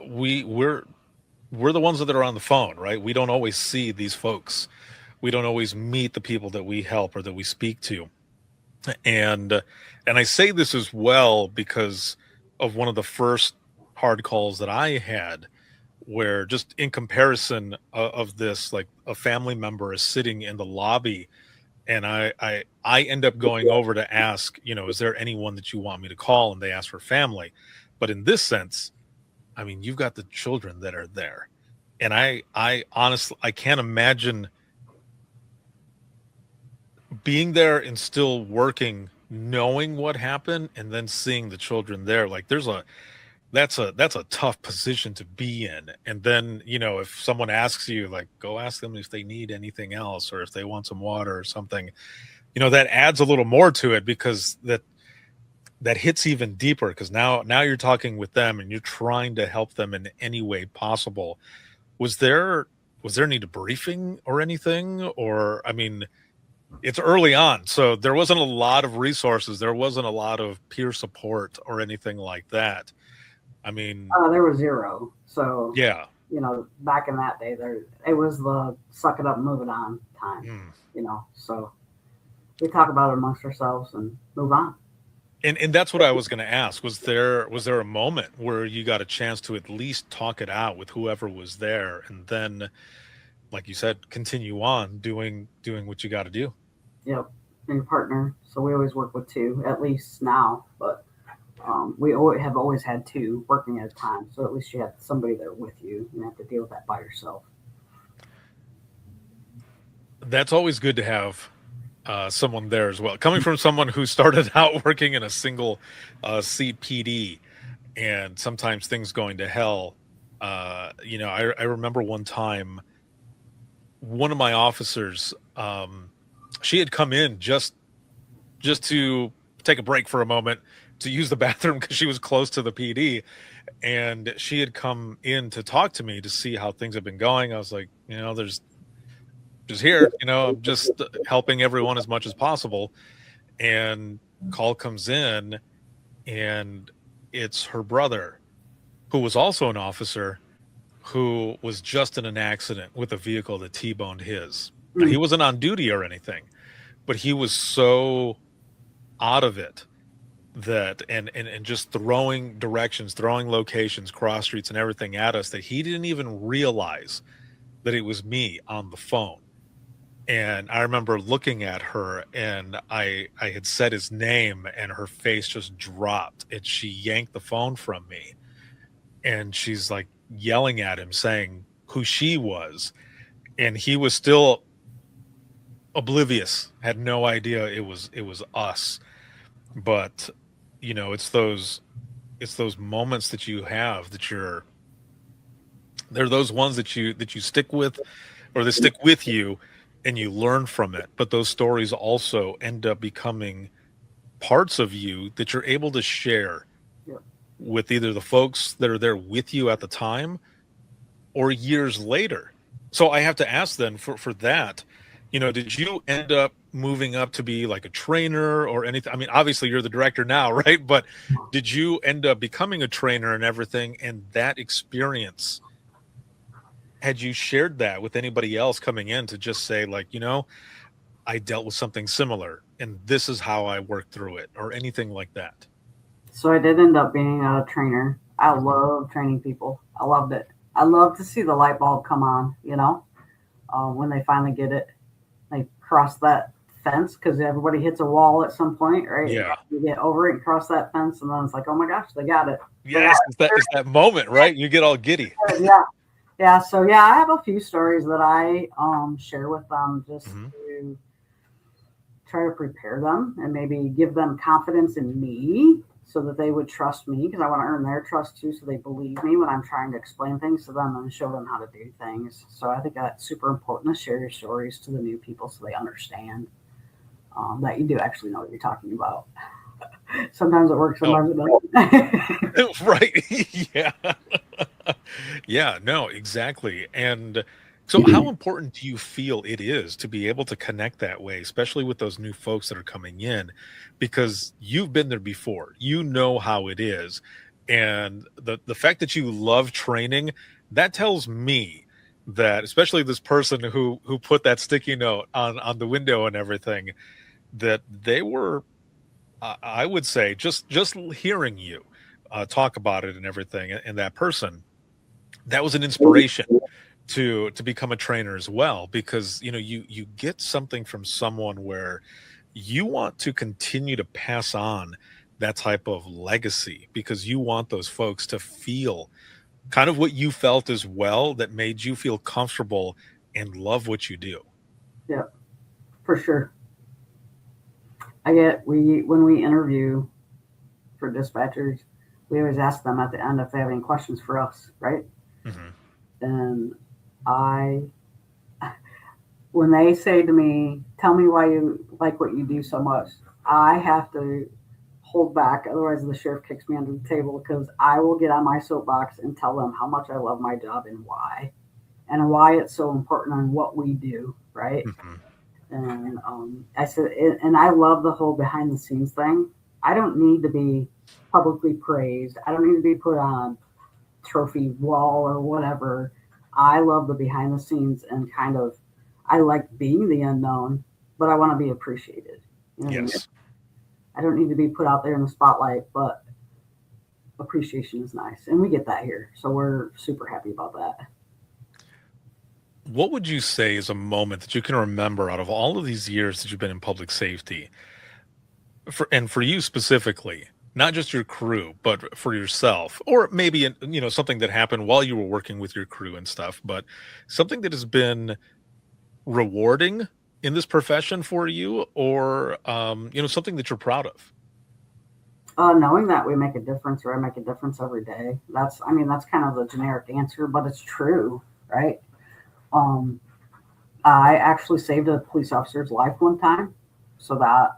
we're the ones that are on the phone, right? We don't always see these folks. We don't always meet the people that we help or that we speak to. And I say this as well because of one of the first hard calls that I had, where, just in comparison of this, like, a family member is sitting in the lobby, and I end up going over to ask, is there anyone that you want me to call? And they ask for family. But in this sense, I mean, you've got the children that are there. And I honestly, I can't imagine being there and still working, knowing what happened, and then seeing the children there. Like, that's a tough position to be in. And then, if someone asks you, like, go ask them if they need anything else, or if they want some water or something, that adds a little more to it, because that hits even deeper, because now you're talking with them and you're trying to help them in any way possible. Was there any debriefing or anything? Or, I mean, it's early on, so there wasn't a lot of resources. There wasn't a lot of peer support or anything like that. I mean, There was zero. So, yeah. back in that day, it was the suck it up, move it on time. Mm. So we talk about it amongst ourselves and move on. And that's what I was going to ask. Was there a moment where you got a chance to at least talk it out with whoever was there, and then, like you said, continue on doing what you got to do? Yep, and partner. So we always work with two, at least now. But we have always had two working at a time. So at least you have somebody there with you. You don't have to deal with that by yourself. That's always good to have someone there as well. Coming from someone who started out working in a single seat PD, and sometimes things going to hell. I remember one time, one of my officers, she had come in just to take a break for a moment to use the bathroom because she was close to the PD, and she had come in to talk to me to see how things have been going. I was like, there's just here, I'm just helping everyone as much as possible. And call comes in, and it's her brother, who was also an officer, who was just in an accident with a vehicle that T-boned his. Now, he wasn't on duty or anything, but he was so out of it that and just throwing directions, throwing locations, cross streets and everything at us, that he didn't even realize that it was me on the phone. And I remember looking at her, and I had said his name, and her face just dropped, and she yanked the phone from me, and she's like yelling at him, saying who she was, and he was still oblivious, had no idea it was us. But it's those moments that you have that they're those ones that you stick with, or they stick with you, and you learn from it. But those stories also end up becoming parts of you that you're able to share with either the folks that are there with you at the time or years later. So I have to ask then, for that, did you end up moving up to be like a trainer or anything? I mean, obviously you're the director now, right? But did you end up becoming a trainer and everything? And that experience, had you shared that with anybody else coming in to just say, like, I dealt with something similar and this is how I worked through it, or anything like that? So I did end up being a trainer. I love training people. I loved it. I love to see the light bulb come on, when they finally get it. They cross that fence, because everybody hits a wall at some point, right? Yeah. You get over it and cross that fence, and then it's like, oh my gosh, they got it. Yes, it's that moment, right? You get all giddy. Yeah. So I have a few stories that I share with them just to try to prepare them and maybe give them confidence in me, so that they would trust me, because I want to earn their trust too, so they believe me when I'm trying to explain things to them and show them how to do things. So I think that's super important, to share your stories to the new people so they understand that you do actually know what you're talking about. Sometimes it works, sometimes it doesn't. Right. Yeah. Yeah, no, exactly. And so how important do you feel it is to be able to connect that way, especially with those new folks that are coming in? Because you've been there before, how it is. And the fact that you love training, that tells me that, especially this person who put that sticky note on the window and everything, that they were, I would say, just hearing you talk about it and everything, and that person, that was an inspiration to become a trainer as well, because you get something from someone where you want to continue to pass on that type of legacy, because you want those folks to feel kind of what you felt as well, that made you feel comfortable and love what you do. Yeah, for sure. When we interview for dispatchers, we always ask them at the end if they have any questions for us, right? And when they say to me, tell me why you like what you do so much, I have to hold back. Otherwise the sheriff kicks me under the table, because I will get on my soapbox and tell them how much I love my job and why it's so important and what we do. Right. And I said, and I love the whole behind the scenes thing. I don't need to be publicly praised. I don't need to be put on trophy wall or whatever. I love the behind the scenes and kind of, I like being the unknown, but I want to be appreciated. You know what I mean? Yes. I don't need to be put out there in the spotlight, but appreciation is nice. And we get that here. So we're super happy about that. What would you say is a moment that you can remember out of all of these years that you've been in public safety, for you specifically, not just your crew, but for yourself, or maybe something that happened while you were working with your crew and stuff, but something that has been rewarding in this profession for you, or something that you're proud of? Knowing that we make a difference, or I make a difference every day. That's kind of the generic answer, but it's true, right? I actually saved a police officer's life one time, so that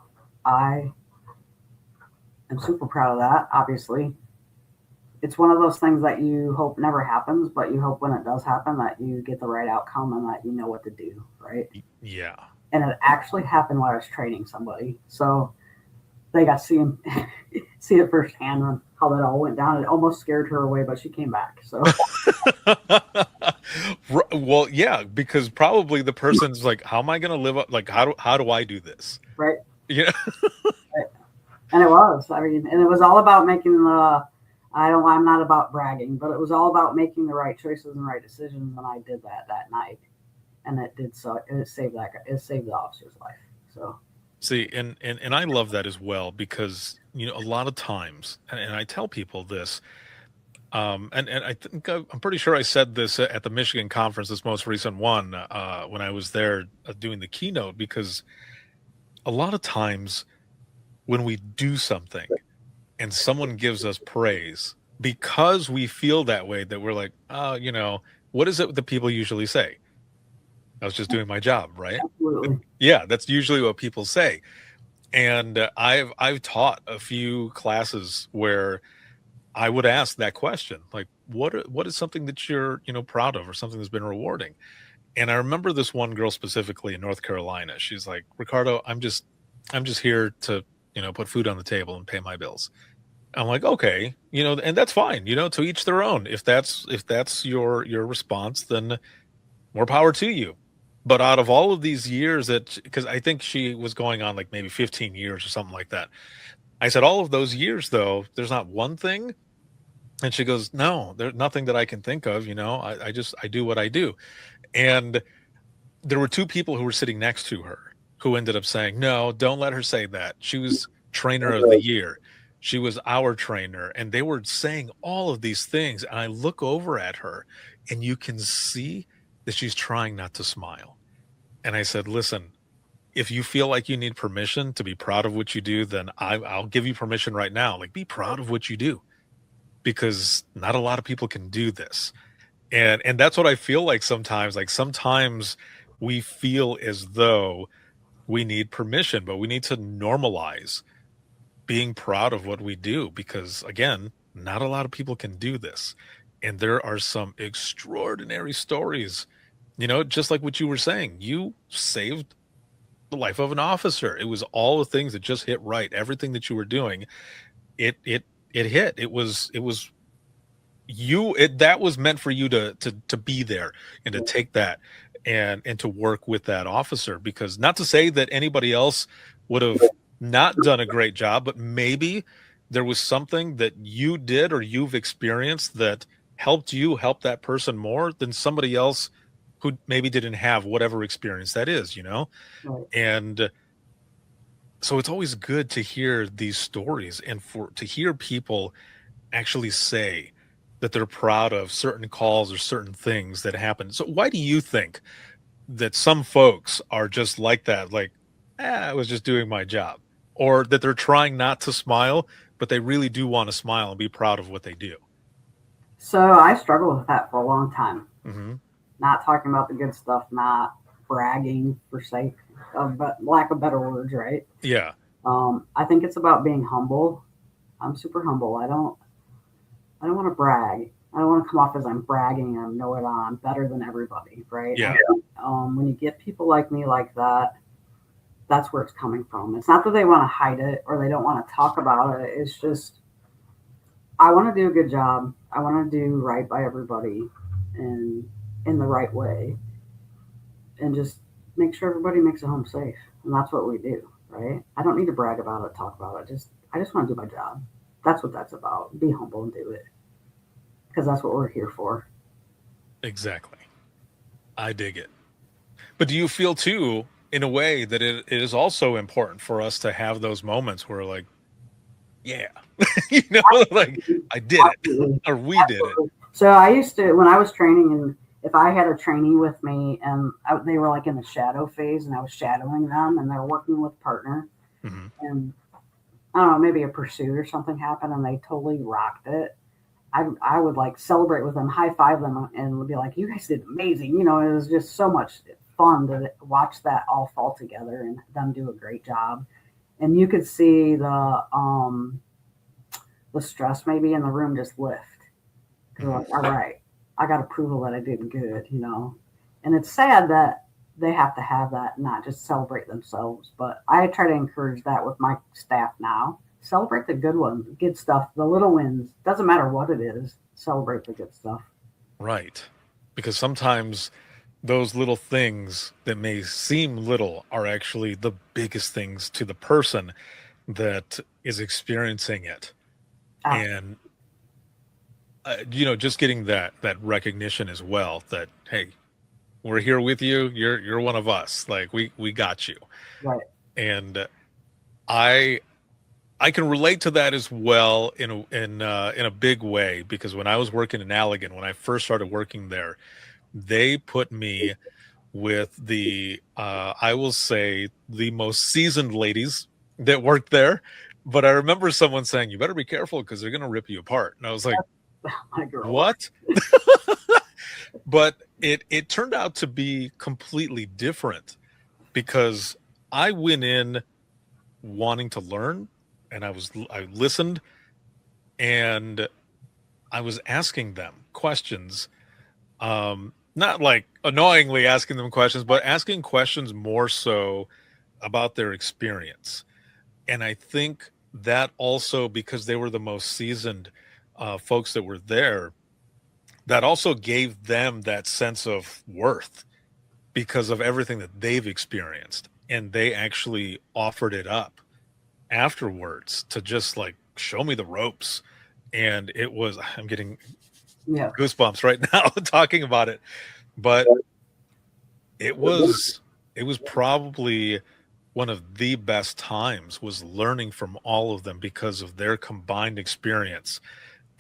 I am super proud of that. Obviously, it's one of those things that you hope never happens, but you hope when it does happen that you get the right outcome and that you know what to do, right? Yeah. And it actually happened while I was training somebody, so they got to see it firsthand on how that all went down. It almost scared her away, but she came back. So, well, yeah, because probably the person's like, "How am I going to live up? Like, how do I do this?" right? Yeah. Right. And it was. I mean, and it was all about making the. I'm not about bragging, but it was all about making the right choices and right decisions. And I did that night, and it did so. It saved the officer's life. So. See, and I love that as well, because a lot of times, and I tell people this, and I think I'm pretty sure I said this at the Michigan conference, this most recent one, when I was there doing the keynote, because a lot of times when we do something and someone gives us praise, because we feel that way, that we're like, oh, what is it that people usually say? I was just doing my job, right? Absolutely. Yeah, that's usually what people say. And I've taught a few classes where I would ask that question, like, what is something that you're proud of, or something that's been rewarding? And I remember this one girl specifically in North Carolina. She's like, Ricardo, I'm just here to put food on the table and pay my bills. I'm like, okay, and that's fine, to each their own. If that's your response, then more power to you. But out of all of these years, because I think she was going on like maybe 15 years or something like that, I said, all of those years though, there's not one thing. And she goes, no, there's nothing that I can think of. I do what I do. And there were two people who were sitting next to her who ended up saying, no, don't let her say that. She was trainer of the year. She was our trainer. And they were saying all of these things. And I look over at her and you can see that she's trying not to smile. And I said, listen, if you feel like you need permission to be proud of what you do, then I'll give you permission right now. Like, be proud of what you do, because not a lot of people can do this. And that's what I feel like sometimes. Like, sometimes we feel as though we need permission, but we need to normalize being proud of what we do, because again, not a lot of people can do this. And there are some extraordinary stories, just like what you were saying. You saved the life of an officer. It was all the things that just hit right. Everything that you were doing, it hit. It was you. That was meant for you to be there and to take that and to work with that officer. Because, not to say that anybody else would have not done a great job, but maybe there was something that you did or you've experienced that helped you help that person more than somebody else who maybe didn't have whatever experience that is, Right. And so it's always good to hear these stories, and to hear people actually say that they're proud of certain calls or certain things that happen. So why do you think that some folks are just like that? Like, I was just doing my job, or that they're trying not to smile, but they really do want to smile and be proud of what they do? So I struggled with that for a long time. Mm-hmm. Not talking about the good stuff, not bragging for sake of lack of better words, right? Yeah. I think it's about being humble. I'm super humble. I don't want to brag. I don't want to come off as I'm bragging and know it all. I'm better than everybody, right? Yeah. When you get people like me like that, that's where it's coming from. It's not that they want to hide it or they don't want to talk about it. It's just, I want to do a good job. I want to do right by everybody and in the right way, and just make sure everybody makes it home safe. And that's what we do, right? I don't need to brag about it, talk about it. I just want to do my job. That's what that's about. Be humble and do it, because that's what we're here for. Exactly. I dig it. But do you feel too, in a way, that it is also important for us to have those moments where, like, yeah, you know, like I did it, or we did it. So I used to, when I was training, and if I had a trainee with me and they were like in the shadow phase and I was shadowing them and they're working with partner, Mm-hmm. and I don't know, maybe a pursuit or something happened and they totally rocked it, I would like celebrate with them, high five them, and would be like, you guys did amazing. You know, it was just so much fun to watch that all fall together and them do a great job. And you could see the stress maybe in the room just lift. They're like, all right, I got approval that I did good, you know. And it's sad that they have to have that, not just celebrate themselves. But I try to encourage that with my staff now. Celebrate the good ones, good stuff, the little wins. Doesn't matter what it is. Celebrate the good stuff. Right. Because sometimes those little things that may seem little are actually the biggest things to the person that is experiencing it. And you know, just getting that recognition as well, that hey, we're here with you, you're one of us, like we got you. Right. And I can relate to that as well in a big way, because when I was working in Allegan, when I first started working there, they put me with the I will say the most seasoned ladies that worked there. But I remember someone saying, you better be careful because they're going to rip you apart. And I was like, My girl. what? But it turned out to be completely different, because I went in wanting to learn, and I listened, and I was asking them questions, not like annoyingly asking them questions, but asking questions more so about their experience. And I think that also, because they were the most seasoned folks that were there, that also gave them that sense of worth because of everything that they've experienced. And they actually offered it up afterwards to just like show me the ropes. And it was, I'm getting goosebumps right now talking about it, but it was probably one of the best times, was learning from all of them because of their combined experience.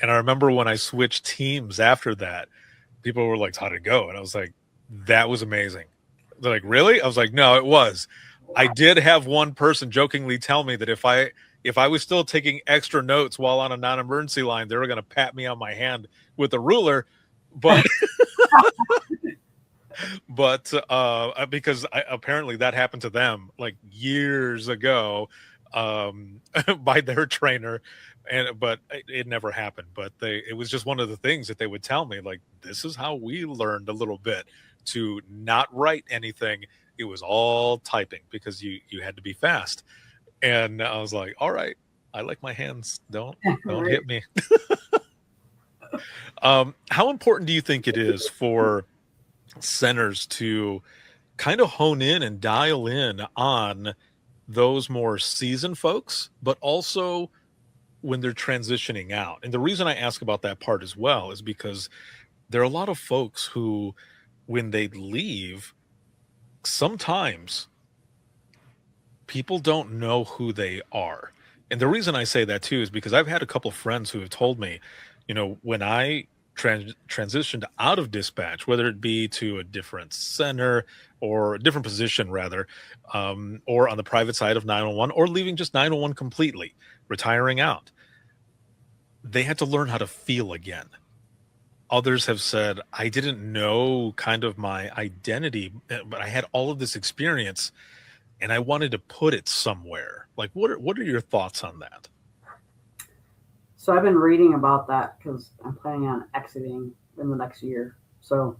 And I remember when I switched teams after that, people were like, how'd it go? And I was like, that was amazing. They're like, really? I was like, no, it was. I did have one person jokingly tell me that if I was still taking extra notes while on a non-emergency line, they were going to pat me on my hand with a ruler. But because apparently that happened to them like years ago by their trainer, but it never happened. But it was just one of the things that they would tell me, like, this is how we learned a little bit to not write anything. It was all typing because you had to be fast. And I was like, all right, I like my hands. Don't hit me. How important do you think it is for centers to kind of hone in and dial in on those more seasoned folks, but also when they're transitioning out? And the reason I ask about that part as well is because there are a lot of folks who, when they leave, sometimes people don't know who they are. And the reason I say that too is because I've had a couple of friends who have told me, you know, when I transitioned out of dispatch, whether it be to a different center or a different position rather, or on the private side of 911, or leaving just 911 completely, retiring out, they had to learn how to feel again. Others have said, I didn't know kind of my identity, but I had all of this experience and I wanted to put it somewhere. Like, what are your thoughts on that? So I've been reading about that because I'm planning on exiting in the next year. So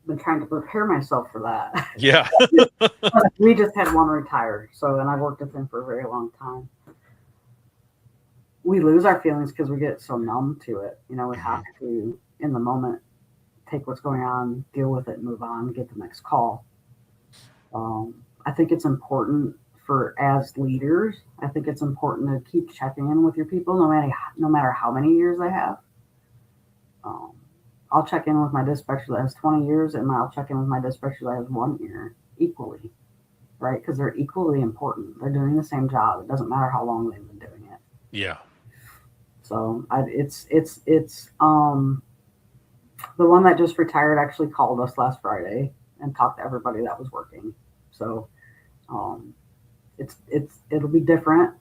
been trying to prepare myself for that. Yeah. We just had one retire, and I've worked with him for a very long time. We lose our feelings because we get so numb to it. We have to, in the moment, take what's going on, deal with it, move on, get the next call. I think it's important as leaders. I think it's important to keep checking in with your people, no matter how many years they have. I'll check in with my dispatcher that has 20 years, and I'll check in with my dispatcher that has 1 year equally, right? Because they're equally important. They're doing the same job. It doesn't matter how long they've been doing it. Yeah. So it's the one that just retired actually called us last Friday and talked to everybody that was working. So it'll be different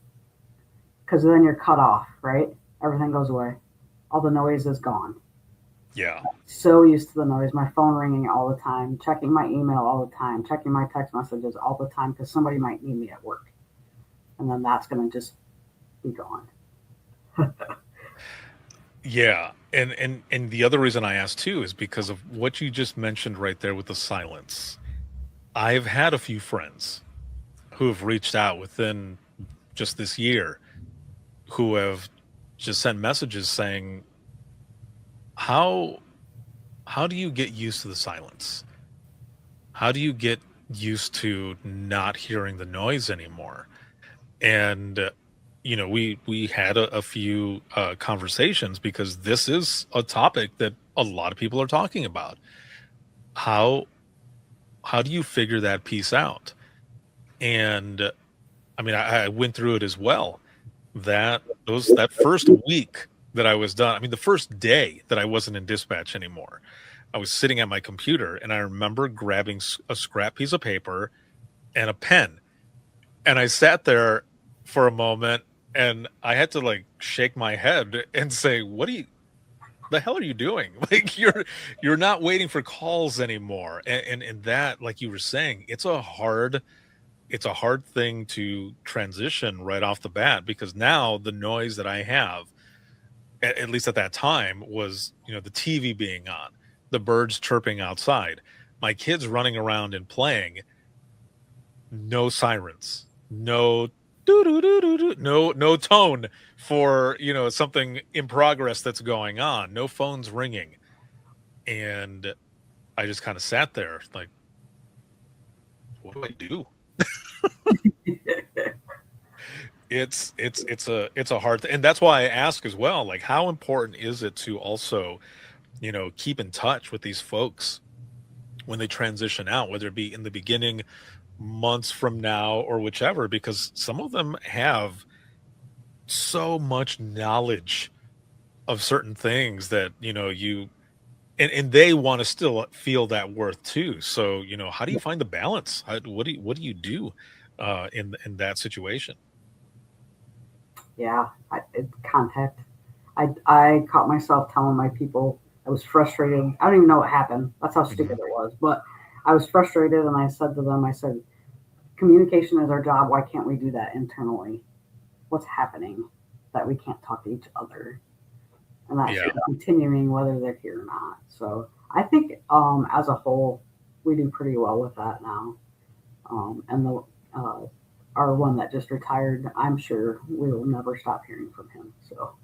because then you're cut off, right? Everything goes away. All the noise is gone. Yeah. So used to the noise, my phone ringing all the time, checking my email all the time, checking my text messages all the time because somebody might need me at work. And then that's going to just be gone. Yeah. And the other reason I asked too is because of what you just mentioned right there with the silence. I've had a few friends who have reached out within just this year who have just sent messages saying, how do you get used to the silence? How do you get used to not hearing the noise anymore? And we had a few conversations because this is a topic that a lot of people are talking about. How do you figure that piece out? And I mean, I went through it as well. That first week that I was done, I mean, the first day that I wasn't in dispatch anymore, I was sitting at my computer and I remember grabbing a scrap piece of paper and a pen. And I sat there for a moment and I had to like shake my head and say, the hell are you doing? Like you're not waiting for calls anymore. And that, like you were saying, it's a hard thing to transition right off the bat, because now the noise that I have, at least at that time, was, the TV being on, the birds chirping outside, my kids running around and playing, no sirens, no no tone for, something in progress that's going on, no phones ringing. And I just kind of sat there like, what do I do? It's a hard thing. And that's why I ask as well, like, how important is it to also, keep in touch with these folks when they transition out, whether it be in the beginning, months from now, or whichever, because some of them have so much knowledge of certain things that, and they want to still feel that worth too. So, how do you find the balance? What do you do in that situation? Yeah, contact. I caught myself telling my people I was frustrated. I don't even know what happened. That's how stupid it was. But I was frustrated, and I said to them, communication is our job. Why can't we do that internally? What's happening that we can't talk to each other? And that's continuing whether they're here or not. So I think as a whole, we do pretty well with that now. And our one that just retired, I'm sure we will never stop hearing from him. So.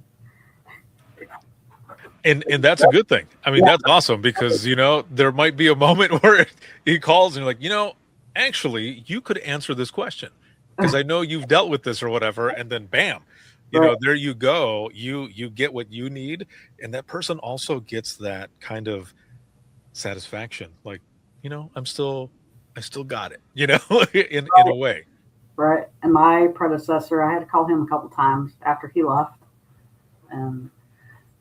And that's a good thing. I mean, that's awesome, because, there might be a moment where he calls and you're like, actually, you could answer this question because I know you've dealt with this or whatever. And then bam, there you go. You get what you need. And that person also gets that kind of satisfaction. Like, I still got it, in a way. Right. And my predecessor, I had to call him a couple times after he left. And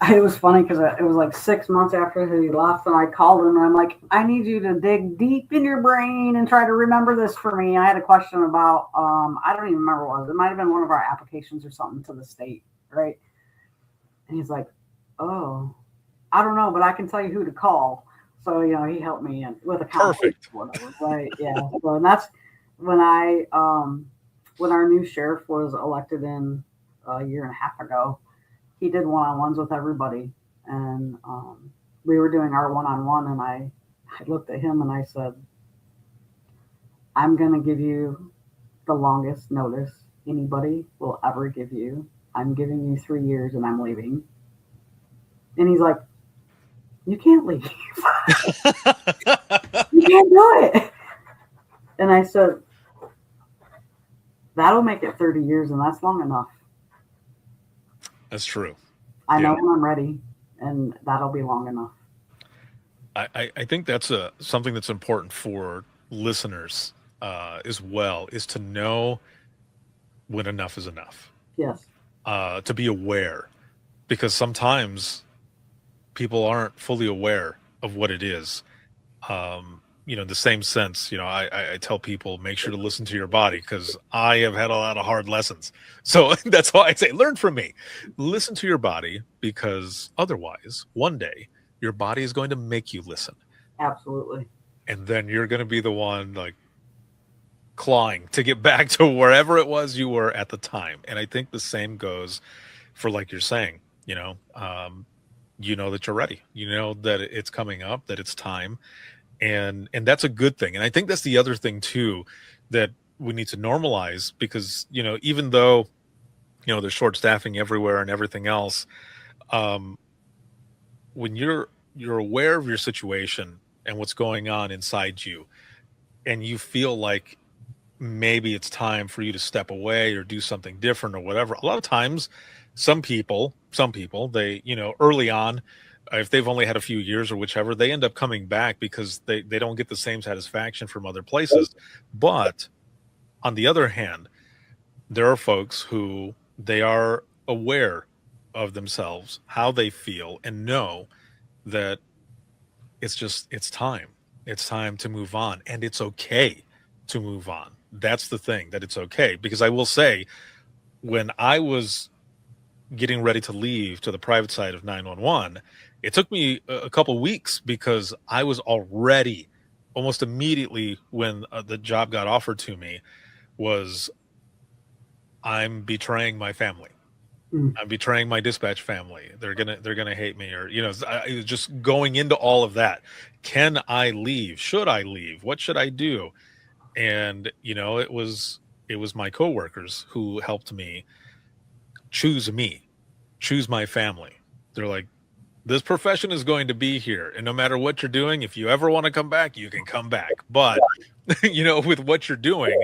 it was funny because it was like 6 months after he left, and I called him and I'm like, I need you to dig deep in your brain and try to remember this for me. I had a question about, I don't even remember what it was. It might have been one of our applications or something to the state, right? And he's like, oh, I don't know, but I can tell you who to call. So, he helped me with a perfect, whatever, right? Yeah. So, and that's when when our new sheriff was elected in a year and a half ago. He did one-on-ones with everybody, and we were doing our one-on-one, and I I looked at him and I said, I'm going to give you the longest notice anybody will ever give you. I'm giving you 3 years and I'm leaving. And he's like, you can't leave. You can't do it. And I said, that'll make it 30 years and that's long enough. That's true. I know when I'm ready and that'll be long enough. I think that's something that's important for listeners as well, is to know when enough is enough. Yes. To be aware, because sometimes people aren't fully aware of what it is. In the same sense, I tell people, make sure to listen to your body, because I have had a lot of hard lessons. So that's why I say, learn from me. Listen to your body, because otherwise, one day, your body is going to make you listen. Absolutely. And then you're going to be the one like clawing to get back to wherever it was you were at the time. And I think the same goes for, like you're saying, you know that you're ready, that it's coming up, that it's time. And that's a good thing. And I think that's the other thing too, that we need to normalize, because, even though, there's short staffing everywhere and everything else, when you're aware of your situation and what's going on inside you, and you feel like maybe it's time for you to step away or do something different or whatever, a lot of times, some people, they, early on, if they've only had a few years or whichever, they end up coming back because they don't get the same satisfaction from other places. But on the other hand, there are folks who they are aware of themselves, how they feel, and know that it's time. It's time to move on, and it's okay to move on. That's the thing, that it's okay. Because I will say, when I was getting ready to leave to the private side of 911, it took me a couple weeks, because I was already, almost immediately when the job got offered to me, was, I'm betraying my family. I'm betraying my dispatch family. They're gonna hate me, or I was just going into all of that. Can I leave? Should I leave? What should I do? And it was my coworkers who helped me choose my family. They're like, this profession is going to be here, and no matter what you're doing, if you ever want to come back, you can come back. But with what you're doing,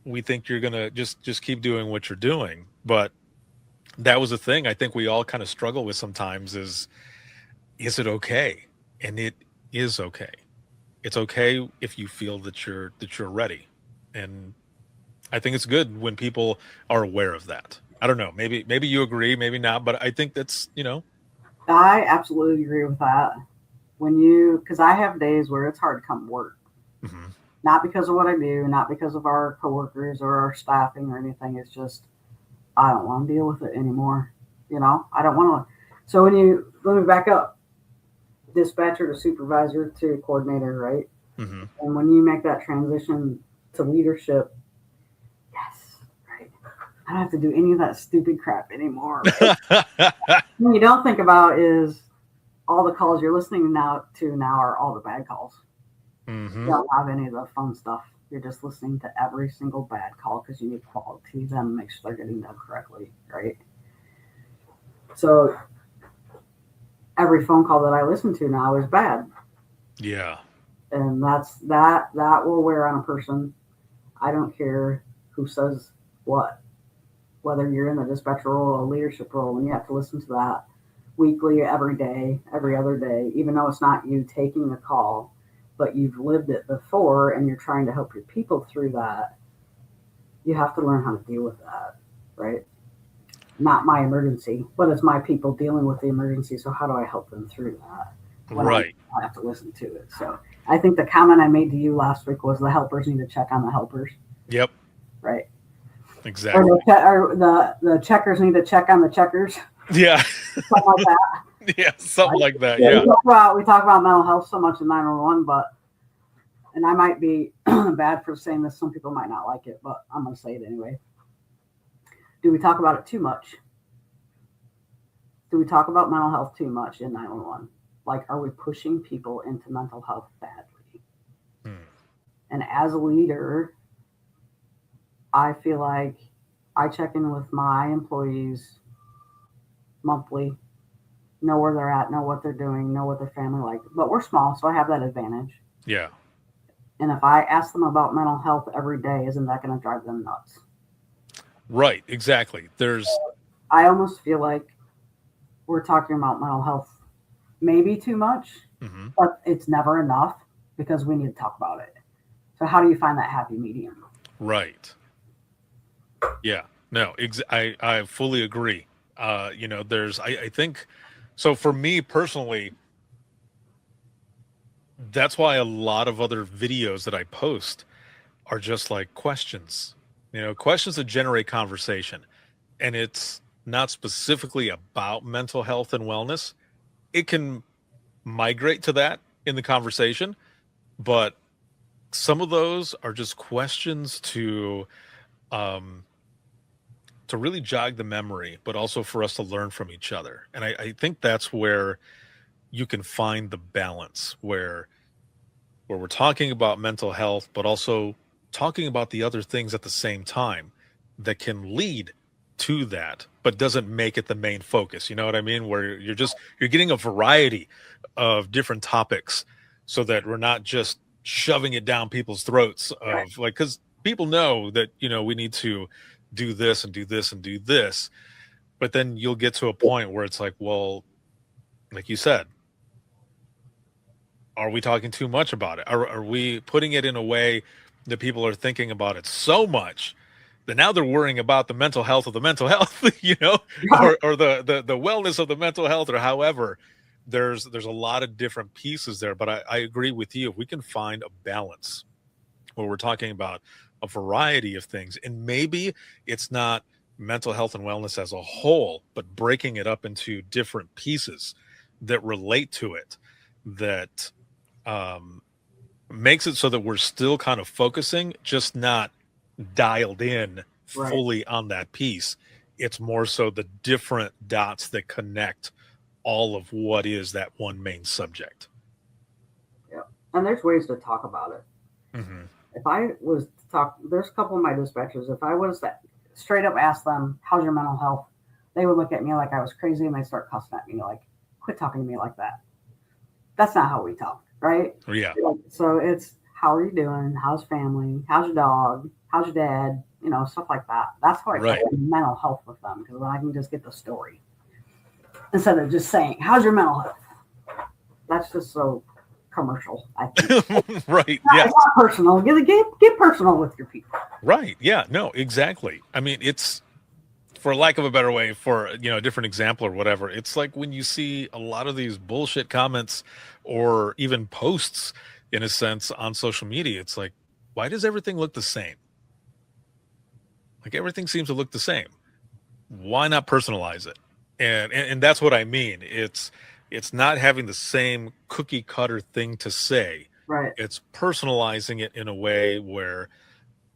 we think you're gonna just keep doing what you're doing. But that was the thing I think we all kind of struggle with sometimes, is it okay? And it is okay. It's okay if you feel that you're ready. And I think it's good when people are aware of that. I don't know, maybe you agree, maybe not, but I think that's, I absolutely agree with that. Because I have days where it's hard to come to work. Mm-hmm. Not because of what I do, not because of our coworkers or our staffing or anything. It's just, I don't want to deal with it anymore. I don't want to. So let me back up, dispatcher to supervisor to coordinator, right? Mm-hmm. And when you make that transition to leadership, yes, right? I don't have to do any of that stupid crap anymore. Right? What you don't think about is all the calls you're listening now are all the bad calls. Mm-hmm. You don't have any of the fun stuff. You're just listening to every single bad call because you need quality them and make sure they're getting done correctly, right? So every phone call that I listen to now is bad. Yeah. And that will wear on a person. I don't care who says what, whether you're in the dispatcher role or leadership role, and you have to listen to that weekly, every day, every other day, even though it's not you taking the call, but you've lived it before and you're trying to help your people through that. You have to learn how to deal with that, right? Not my emergency, but it's my people dealing with the emergency. So how do I help them through that? Right. I have to listen to it. So I think the comment I made to you last week was the helpers need to check on the helpers. Yep. Right. Exactly. Or the checkers need to check on the checkers. Yeah. Something like that. Yeah, something like that. Yeah. Yeah. We talk about mental health so much in 911, and I might be bad for saying this. Some people might not like it, but I'm going to say it anyway. Do we talk about it too much? Do we talk about mental health too much in 911? Like, are we pushing people into mental health badly? Hmm. And as a leader, I feel like I check in with my employees monthly, know where they're at, know what they're doing, know what their family like. But we're small, so I have that advantage. Yeah. And if I ask them about mental health every day, isn't that going to drive them nuts? Right. Exactly. I almost feel like we're talking about mental health maybe too much, Mhm. but it's never enough because we need to talk about it. So how do you find that happy medium? Right. Yeah. No, I fully agree. I think, so for me personally, that's why a lot of other videos that I post are just like questions, questions that generate conversation. And it's not specifically about mental health and wellness. It can migrate to that in the conversation, but some of those are just questions um, to really jog the memory, but also for us to learn from each other. And I think that's where you can find the balance where we're talking about mental health, but also talking about the other things at the same time that can lead to that, but doesn't make it the main focus. You know what I mean? Where you're getting a variety of different topics so that we're not just shoving it down people's throats Right. of like, because people know that, we need to do this and do this and do this. But then you'll get to a point where it's like, well, like you said, are we talking too much about it? Are we putting it in a way that people are thinking about it so much that now they're worrying about the mental health of the mental health, or the wellness of the mental health, or however, there's a lot of different pieces there. But I agree with you. If we can find a balance where we're talking about a variety of things, and maybe it's not mental health and wellness as a whole, but breaking it up into different pieces that relate to it, that um, makes it so that we're still kind of focusing, just not dialed in Right. fully on that piece. It's more so the different dots that connect all of what is that one main subject. Yeah. And there's ways to talk about it. Mm-hmm. If I was to talk, there's a couple of my dispatchers, if I was to straight up ask them, how's your mental health? They would look at me like I was crazy and they start cussing at me like, quit talking to me like that. That's not how we talk, right? Yeah. So it's, how are you doing? How's family? How's your dog? How's your dad? Stuff like that. That's how I Right. talk mental health with them, because then I can just get the story instead of just saying, how's your mental health? That's just so commercial, I think. Right. Yeah. Yeah. It's not personal. Get personal with your people. Right. Yeah. No, exactly. I mean, it's, for lack of a better way, for a different example or whatever, it's like when you see a lot of these bullshit comments or even posts, in a sense, on social media, it's like, why does everything look the same? Like, everything seems to look the same. Why not personalize it? And that's what I mean. It's not having the same cookie cutter thing to say. Right. It's personalizing it in a way where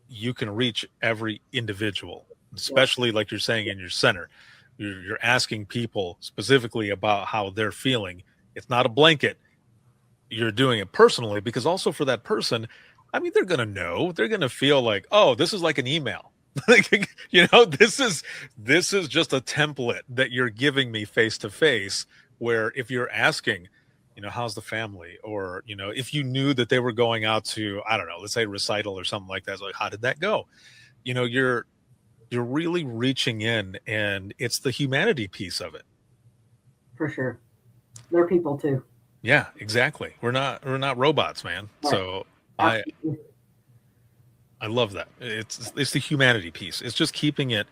you can reach every individual, especially like you're saying in your center. You're asking people specifically about how they're feeling. It's not a blanket. You're doing it personally, because also for that person, I mean, they're going to know, they're going to feel like, oh, this is like an email. This is just a template that you're giving me face to face, where if you're asking, how's the family, or, if you knew that they were going out to, I don't know, let's say recital or something like that, it's like, how did that go? You're really reaching in, and it's the humanity piece of it. For sure. They're people too. Yeah, exactly. We're not robots, man. Right. So Absolutely. I love that. It's the humanity piece. It's just keeping it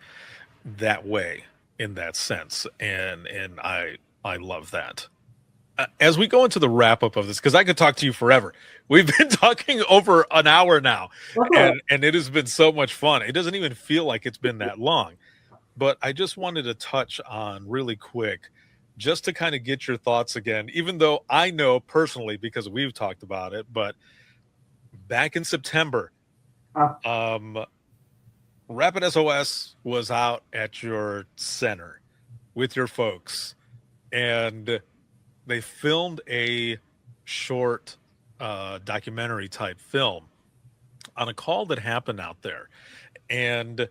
that way, in that sense. And I love that. As we go into the wrap up of this, because I could talk to you forever. We've been talking over an hour now, and it has been so much fun. It doesn't even feel like it's been that long. But I just wanted to touch on really quick, just to kind of get your thoughts again, even though I know personally because we've talked about it, but back in September, Rapid SOS was out at your center with your folks, and they filmed a short documentary type film on a call that happened out there. And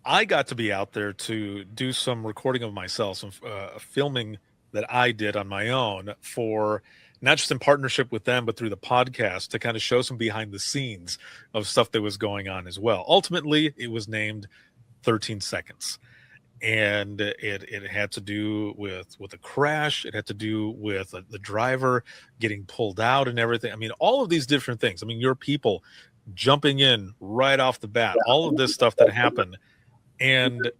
I got to be out there to do some recording of myself, some filming that I did on my own for not just in partnership with them, but through the podcast to kind of show some behind the scenes of stuff that was going on as well. Ultimately, it was named 13 Seconds. And it had to do with a crash. It had to do with the driver getting pulled out and everything. I mean, all of these different things. I mean, your people jumping in right off the bat, all of this stuff that happened. And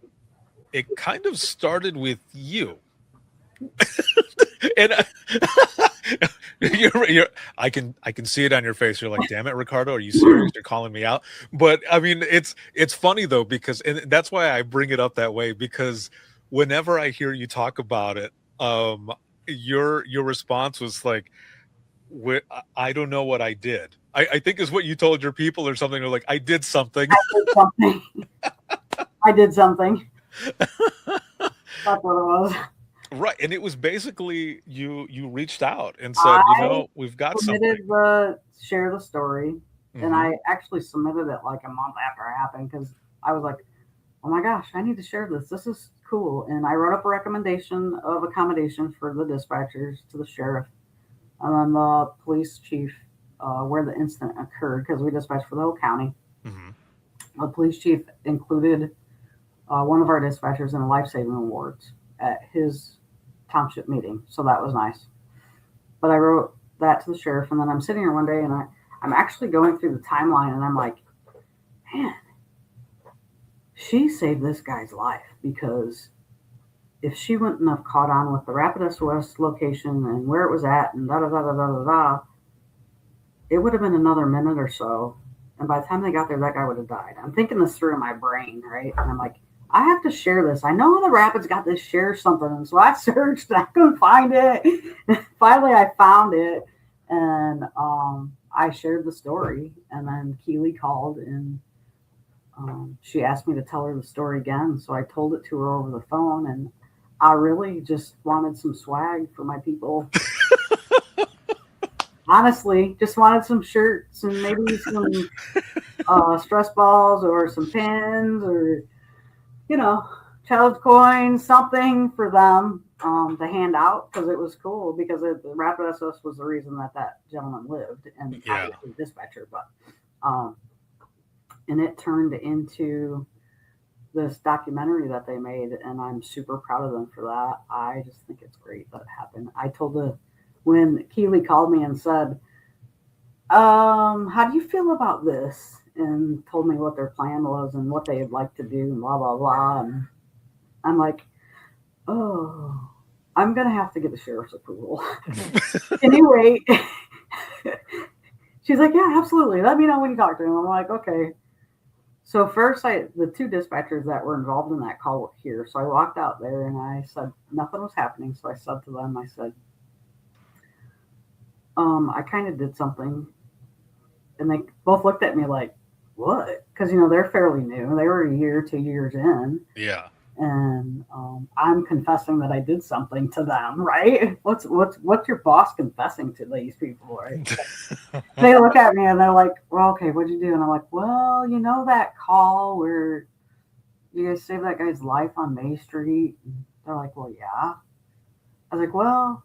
it kind of started with you. And I can see it on your face. You're like, damn it, Ricardo, are you serious? You're calling me out. But I mean, it's funny though, because, and that's why I bring it up that way, because whenever I hear you talk about it, your response was like, I don't know what I did. I think is what you told your people or something. Or like, I did something. I did something. That's what it was. Right, and it was basically you reached out and said, we've got something. Share the story, and I actually submitted it like a month after it happened because I was like, oh my gosh, I need to share this. This is cool. And I wrote up a recommendation of accommodation for the dispatchers to the sheriff, and then the police chief where the incident occurred, because we dispatched for the whole county. The police chief included one of our dispatchers in a life-saving awards at his township meeting, so that was nice. But I wrote that to the sheriff, and then I'm sitting here one day, and I'm actually going through the timeline, and I'm like, man, she saved this guy's life, because if she wouldn't have caught on with the Rapid SOS location and where it was at and da-da-da-da-da-da, it would have been another minute or so, and by the time they got there, that guy would have died. I'm thinking this through in my brain, right? And I'm like, I have to share this. I know the Rapids got this share something. And so I searched and I couldn't find it. Finally, I found it, and I shared the story. And then Keely called, and she asked me to tell her the story again. So I told it to her over the phone, and I really just wanted some swag for my people. Honestly, just wanted some shirts and maybe some stress balls or some pins or, child's coins, something for them to hand out, because it was cool, because the Rapid SOS was the reason that gentleman lived, and I was a dispatcher, but and it turned into this documentary that they made, and I'm super proud of them for that. I just think it's great that it happened. I told when Keely called me and said, how do you feel about this? And told me what their plan was and what they'd like to do and blah, blah, blah. And I'm like, oh, I'm going to have to get the sheriff's approval. Anyway, she's like, yeah, absolutely. Let me know when you talk to him. I'm like, okay. So first, the two dispatchers that were involved in that call were here. So I walked out there and I said, nothing was happening. So I said to them, I said, I kind of did something. And they both looked at me like, what? Because, they're fairly new. They were a year, 2 years in. Yeah. And I'm confessing that I did something to them, right? What's your boss confessing to these people, right? They look at me and they're like, well, okay, what'd you do? And I'm like, well, that call where you guys saved that guy's life on May Street? And they're like, well, yeah. I was like, well,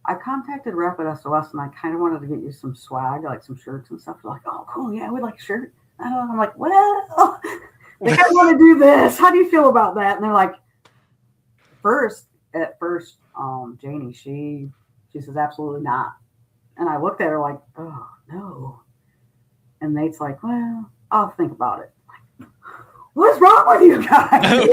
I contacted Rapid SOS and I kind of wanted to get you some swag, like some shirts and stuff. They're like, oh, cool. Yeah, we'd like a shirt. I'm like, well, I kind of want to do this. How do you feel about that? And they're like, at first, Janie, she says, absolutely not. And I looked at her like, oh, no. And Nate's like, well, I'll think about it. Like, what's wrong with you guys?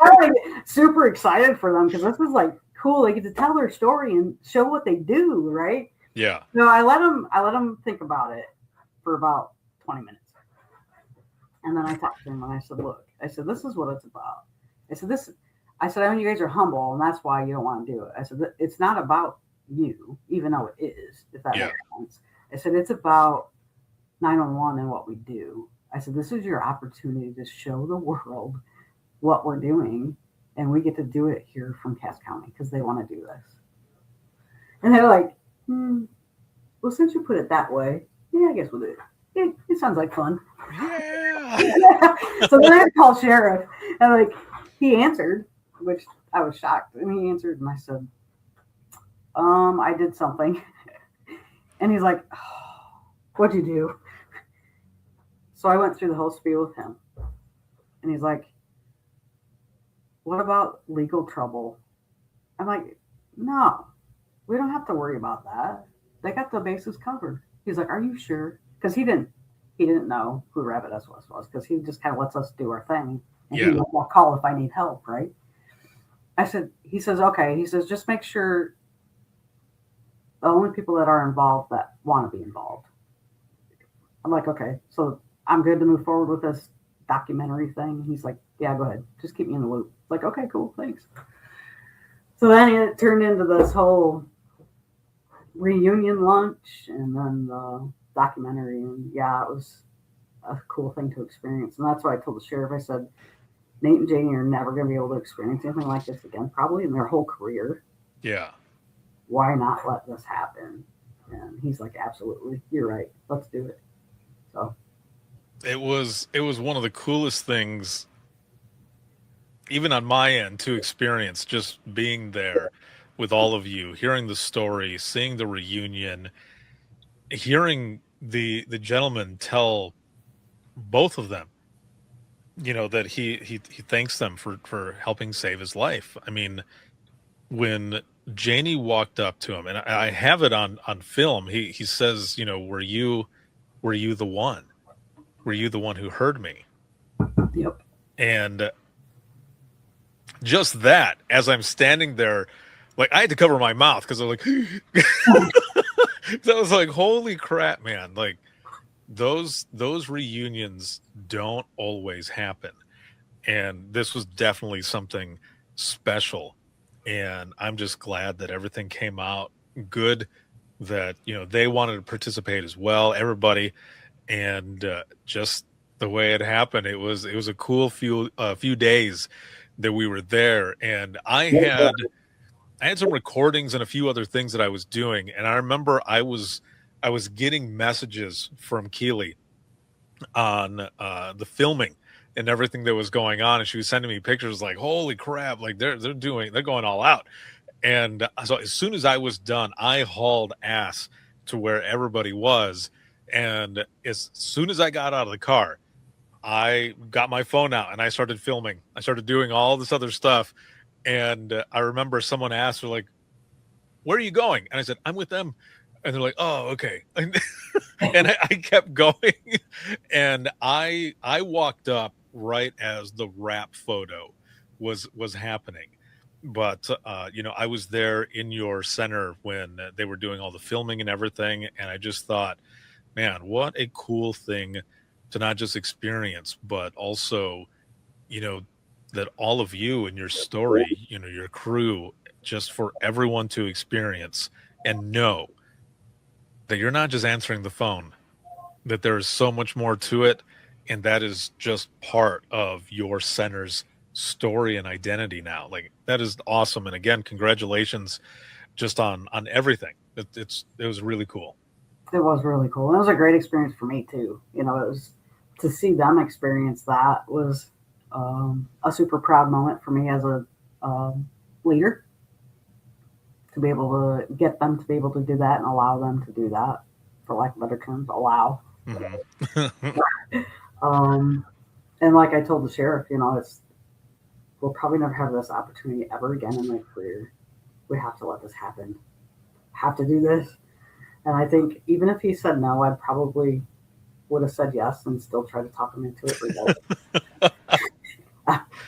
I'm like, super excited for them, because this is like cool. They get to tell their story and show what they do, right? Yeah. So I let them think about it for about 20 minutes. And then I talked to them and I said, look, this is what it's about. I said, I know you guys are humble and that's why you don't want to do it. I said, it's not about you, even though it is, if that makes sense. I said, it's about 911 and what we do. I said, this is your opportunity to show the world what we're doing. And we get to do it here from Cass County because they want to do this. And they're like, well, since you put it that way, yeah, I guess we'll do it. It sounds like fun. Yeah. So then I called sheriff, and like he answered, which I was shocked. And he answered, and I said, I did something. And he's like, oh, what'd you do? So I went through the whole spiel with him. And he's like, what about legal trouble? I'm like, no, we don't have to worry about that. They got the bases covered. He's like, are you sure? Because he didn't know who Rabbit SOS was, because he just kind of lets us do our thing. And Yeah. he like, I'll call if I need help, right? He says, okay. He says, just make sure the only people that are involved that want to be involved. I'm like, okay, so I'm good to move forward with this documentary thing. He's like, yeah, go ahead. Just keep me in the loop. Like, okay, cool, thanks. So then it turned into this whole reunion lunch and then the documentary. And yeah, it was a cool thing to experience. And that's why I told the sheriff, I said, Nate and Janie are never going to be able to experience anything like this again, probably in their whole career. Yeah. Why not let this happen? And he's like, absolutely, you're right. Let's do it. So it was one of the coolest things, even on my end, to experience, just being there with all of you, hearing the story, seeing the reunion, hearing the gentleman tell both of them, that he thanks them for helping save his life. I mean, when Janie walked up to him, and I have it on film, he says, were you the one? Were you the one who heard me? yep. And just that, as I'm standing there, like I had to cover my mouth because I was like, I was like, holy crap, man. Like those reunions don't always happen. And this was definitely something special. And I'm just glad that everything came out good, that, they wanted to participate as well, everybody. And just the way it happened, it was a cool few days that we were there. And I had some recordings and a few other things that I was doing. And I remember I was getting messages from Keely on the filming and everything that was going on. And she was sending me pictures like, holy crap, like they're going all out. And so as soon as I was done, I hauled ass to where everybody was. And as soon as I got out of the car, I got my phone out and I started filming. I started doing all this other stuff. And I remember someone asked, her like, where are you going? And I said, I'm with them. And they're like, oh, okay. And I kept going. And I walked up right as the wrap photo was happening. But, I was there in your center when they were doing all the filming and everything. And I just thought, man, what a cool thing to not just experience, but also, that all of you and your story, your crew, just for everyone to experience and know that you're not just answering the phone, that there is so much more to it. And that is just part of your center's story and identity now. Like that is awesome. And again, congratulations just on everything. It was really cool. It was really cool. And it was a great experience for me too. It was to see them experience that was a super proud moment for me as a leader, to be able to get them to be able to do that and allow them to do that, for lack of better terms, allow. Mm-hmm. And like I told the sheriff, we'll probably never have this opportunity ever again in my career. We have to let this happen. Have to do this. And I think even if he said no, I probably would have said yes and still try to talk him into it regardless.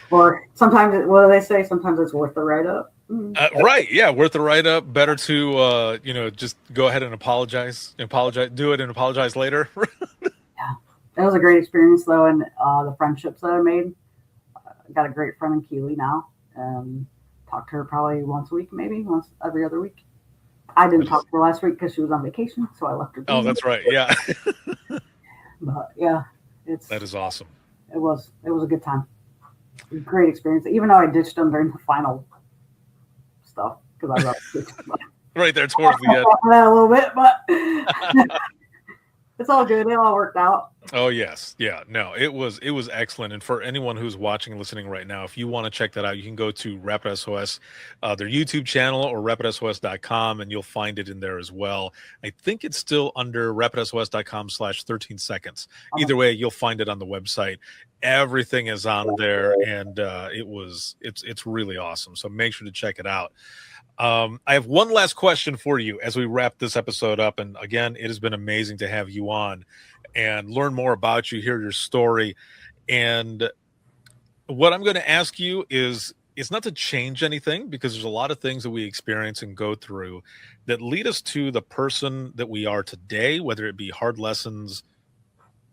Or sometimes, what do they say? Sometimes it's worth the write-up. Right. Yeah. Worth the write-up. Better to, just go ahead and apologize, do it and apologize later. Yeah. It was a great experience though. And the friendships that I made, got a great friend in Keely now. Talk to her probably once a week, maybe once every other week. I didn't talk to her last week because she was on vacation, so I left her. Oh, that's right. Yeah. But yeah, that is awesome. It was a good time. Great experience. Even though I ditched them during the final stuff because I love right there towards the end. That a little bit, but it's all good. It all worked out. Oh yes, yeah, no, it was excellent. And for anyone who's watching and listening right now, if you want to check that out, you can go to Rapid SOS, their YouTube channel, or rapidsos.com, and you'll find it in there as well. I think it's still under rapidsos.com/13 seconds. Either way, you'll find it on the website. Everything is on there, and it's really awesome. So make sure to check it out. I have one last question for you as we wrap this episode up. And again, it has been amazing to have you on and learn more about you, hear your story. And what I'm going to ask you is, it's not to change anything, because there's a lot of things that we experience and go through that lead us to the person that we are today, whether it be hard lessons,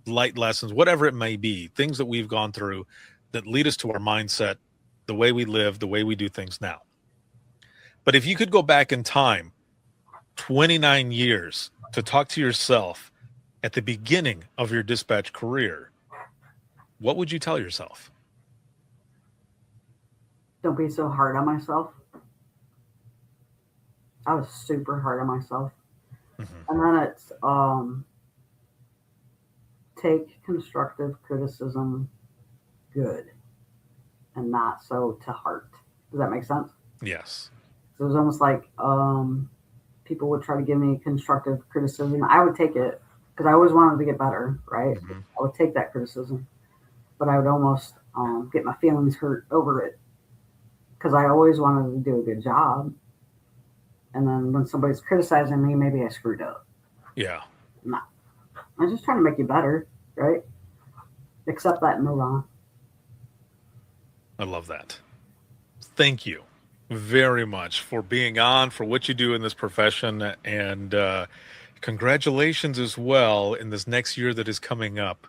light lessons, whatever it may be, things that we've gone through that lead us to our mindset, the way we live, the way we do things now. But if you could go back in time 29 years to talk to yourself at the beginning of your dispatch career, what would you tell yourself? Don't be so hard on myself. I was super hard on myself. Mm-hmm. And then it's take constructive criticism good and not so to heart. Does that make sense? Yes. So it was almost like people would try to give me constructive criticism. I would take it because I always wanted to get better, right? Mm-hmm. I would take that criticism, but I would almost get my feelings hurt over it because I always wanted to do a good job. And then when somebody's criticizing me, maybe I screwed up. Yeah. No. I'm just trying to make you better, right? Accept that and move on. I love that. Thank you very much for being on, for what you do in this profession, and congratulations as well in this next year that is coming up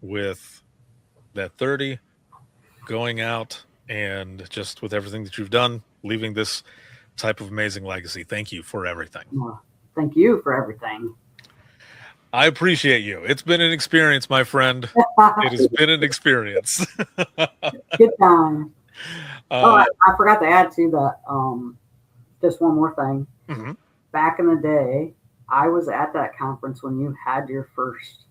with that 30 going out, and just with everything that you've done, leaving this type of amazing legacy. Thank you for everything. Well, thank you for everything. I appreciate you. It's been an experience, my friend. It has been an experience. Good time. I forgot to add to that. Just one more thing. Mm-hmm. Back in the day, I was at that conference when you had your first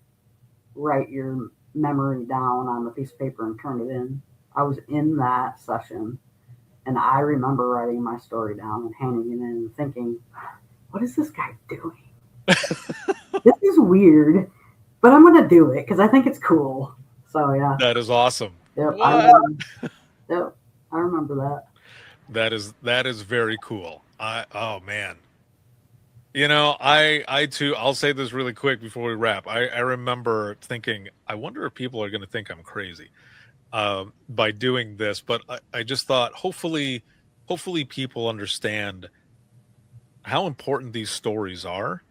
write your memory down on a piece of paper and turn it in. I was in that session, and I remember writing my story down and handing it in and thinking, what is this guy doing? This is weird, but I'm going to do it because I think it's cool. So, yeah. That is awesome. Yep, I remember that. That is very cool. Oh man. You know, I too, I'll say this really quick before we wrap. I remember thinking, I wonder if people are going to think I'm crazy by doing this, but I just thought hopefully people understand how important these stories are,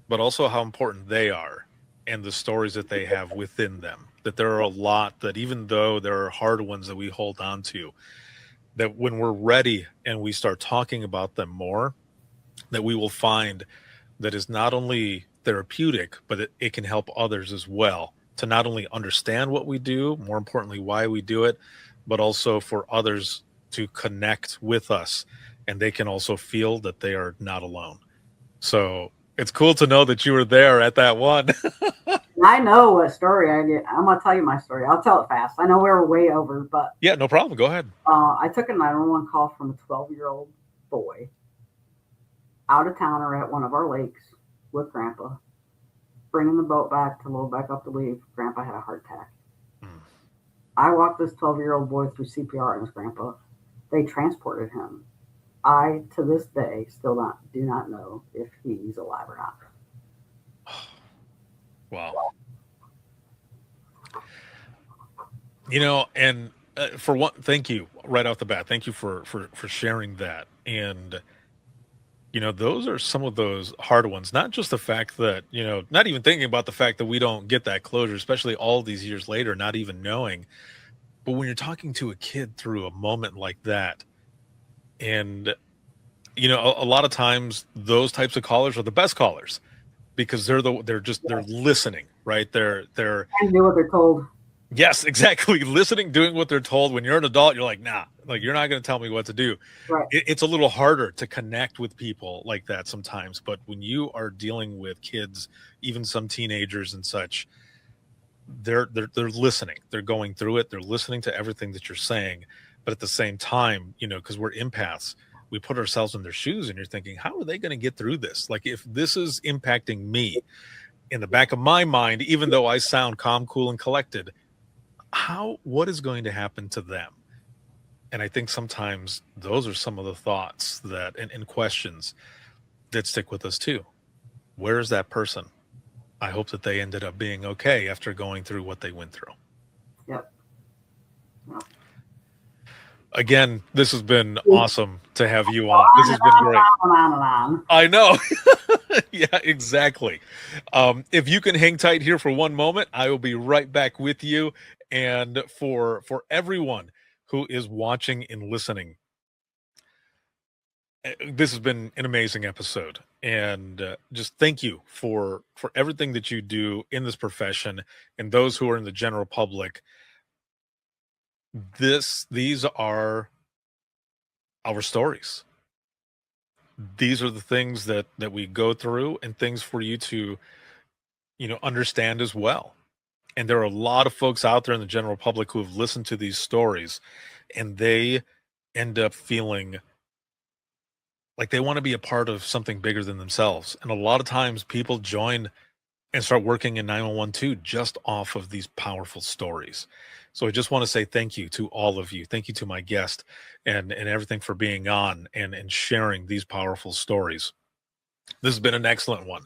but also how important they are and the stories that they have within them. That there are a lot that, even though there are hard ones that we hold on to, that when we're ready and we start talking about them more, that we will find that is not only therapeutic, but it can help others as well to not only understand what we do, more importantly, why we do it, but also for others to connect with us, and they can also feel that they are not alone. So it's cool to know that you were there at that one. I know what story I get. I'm going to tell you my story. I'll tell it fast. I know we were way over, but yeah, no problem. Go ahead. I took a 911 call from a 12-year-old boy out of towner at one of our lakes with Grandpa, bringing the boat back to load back up to leave. Grandpa had a heart attack. I walked this 12-year-old boy through CPR and his grandpa. They transported him. I, to this day, still do not know if he's alive or not. Wow. You know, and for one, thank you right off the bat. Thank you for sharing that. And, you know, those are some of those hard ones, not just the fact that, you know, not even thinking about the fact that we don't get that closure, especially all these years later, not even knowing. But when you're talking to a kid through a moment like that, and, you know, a lot of times those types of callers are the best callers, because they're listening, right? They're I do what they're told. Yes, exactly. Listening, doing what they're told. When you're an adult, you're like, nah, like you're not going to tell me what to do. Right. It's a little harder to connect with people like that sometimes. But when you are dealing with kids, even some teenagers and such, they're listening. They're going through it. They're listening to everything that you're saying. But at the same time, you know, because we're empaths, we put ourselves in their shoes, and you're thinking, how are they going to get through this? Like, if this is impacting me, in the back of my mind, even though I sound calm, cool, and collected, what is going to happen to them? And I think sometimes those are some of the thoughts that and questions that stick with us too. Where is that person? I hope that they ended up being okay after going through what they went through. Yep. Again, this has been awesome to have you on. This has been great. On. I know. Yeah, exactly. If you can hang tight here for one moment, I will be right back with you. And for everyone who is watching and listening, this has been an amazing episode. And just thank you for everything that you do in this profession, and those who are in the general public. These are our stories. These are the things that we go through, and things for you to, you know, understand as well. And there are a lot of folks out there in the general public who have listened to these stories, and they end up feeling like they want to be a part of something bigger than themselves. And a lot of times people join and start working in 911 too, just off of these powerful stories. So I just want to say thank you to all of you. Thank you to my guest and everything for being on and sharing these powerful stories. This has been an excellent one.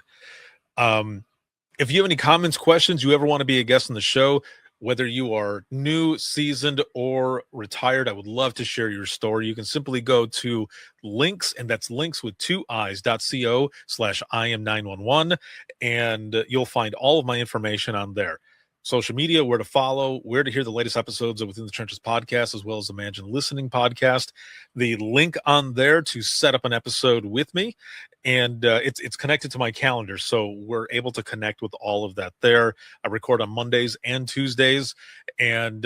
If you have any comments, questions, you ever want to be a guest on the show, whether you are new, seasoned, or retired, I would love to share your story. You can simply go to links, and that's links with 2eyes.co/IM911, and you'll find all of my information on there. Social media, where to follow, where to hear the latest episodes of Within the Trenches podcast, as well as Imagine Listening podcast. The link on there to set up an episode with me, and it's connected to my calendar, so we're able to connect with all of that there. I record on Mondays and Tuesdays, and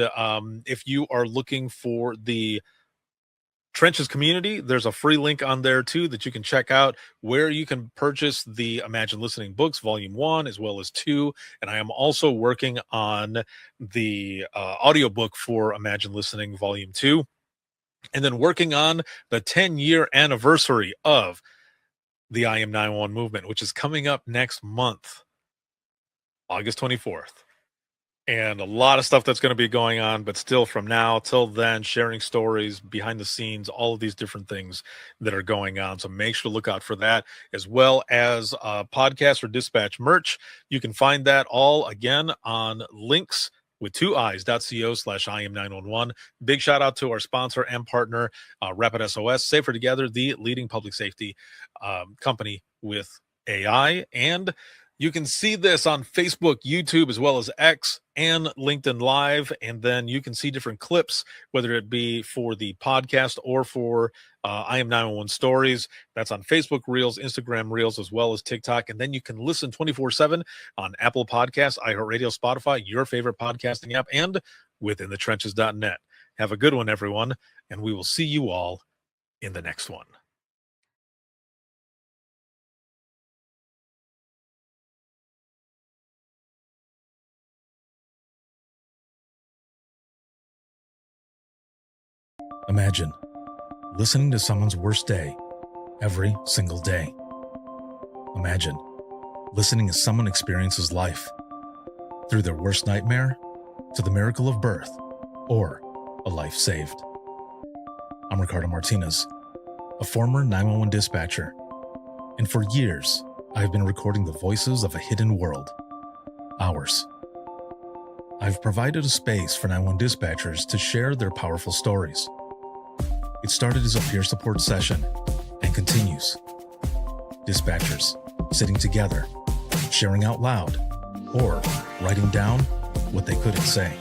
if you are looking for the Trenches community, there's a free link on there too that you can check out, where you can purchase the Imagine Listening books, Volume 1 as well as 2. And I am also working on the audiobook for Imagine Listening Volume 2, and then working on the 10-year anniversary of the IM911 movement, which is coming up next month, August 24th. And a lot of stuff that's going to be going on, but still from now till then, sharing stories behind the scenes, all of these different things that are going on. So make sure to look out for that, as well as podcast or dispatch merch. You can find that all again on links with 2eyes.co/IM911. Big shout out to our sponsor and partner, Rapid SOS, Safer Together, the leading public safety company with AI. And you can see this on Facebook, YouTube, as well as X and LinkedIn Live. And then you can see different clips, whether it be for the podcast or for IM911 stories. That's on Facebook Reels, Instagram Reels, as well as TikTok. And then you can listen 24/7 on Apple Podcasts, iHeartRadio, Spotify, your favorite podcasting app, and withinthetrenches.net. Have a good one, everyone, and we will see you all in the next one. Imagine listening to someone's worst day every single day. Imagine listening as someone experiences life, through their worst nightmare to the miracle of birth or a life saved. I'm Ricardo Martinez, a former 911 dispatcher, and for years I've been recording the voices of a hidden world, ours. I've provided a space for 911 dispatchers to share their powerful stories. It started as a peer support session and continues. Dispatchers sitting together, sharing out loud, or writing down what they couldn't say.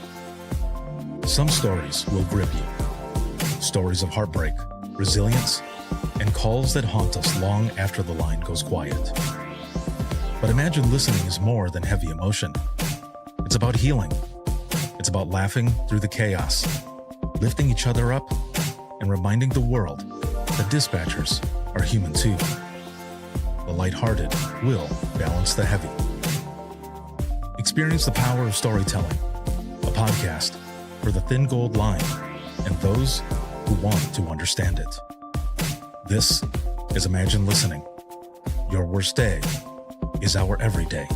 Some stories will grip you. Stories of heartbreak, resilience, and calls that haunt us long after the line goes quiet. But Imagine Listening is more than heavy emotion. It's about healing. It's It's about laughing through the chaos, lifting each other up, and reminding the world that dispatchers are human too. The lighthearted will balance the heavy. Experience the power of storytelling, a podcast for the thin gold line and those who want to understand it. This is Imagine Listening. Your worst day is our everyday.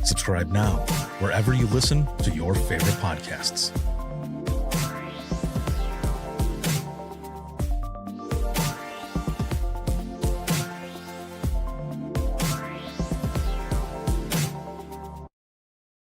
Subscribe now wherever you listen to your favorite podcasts.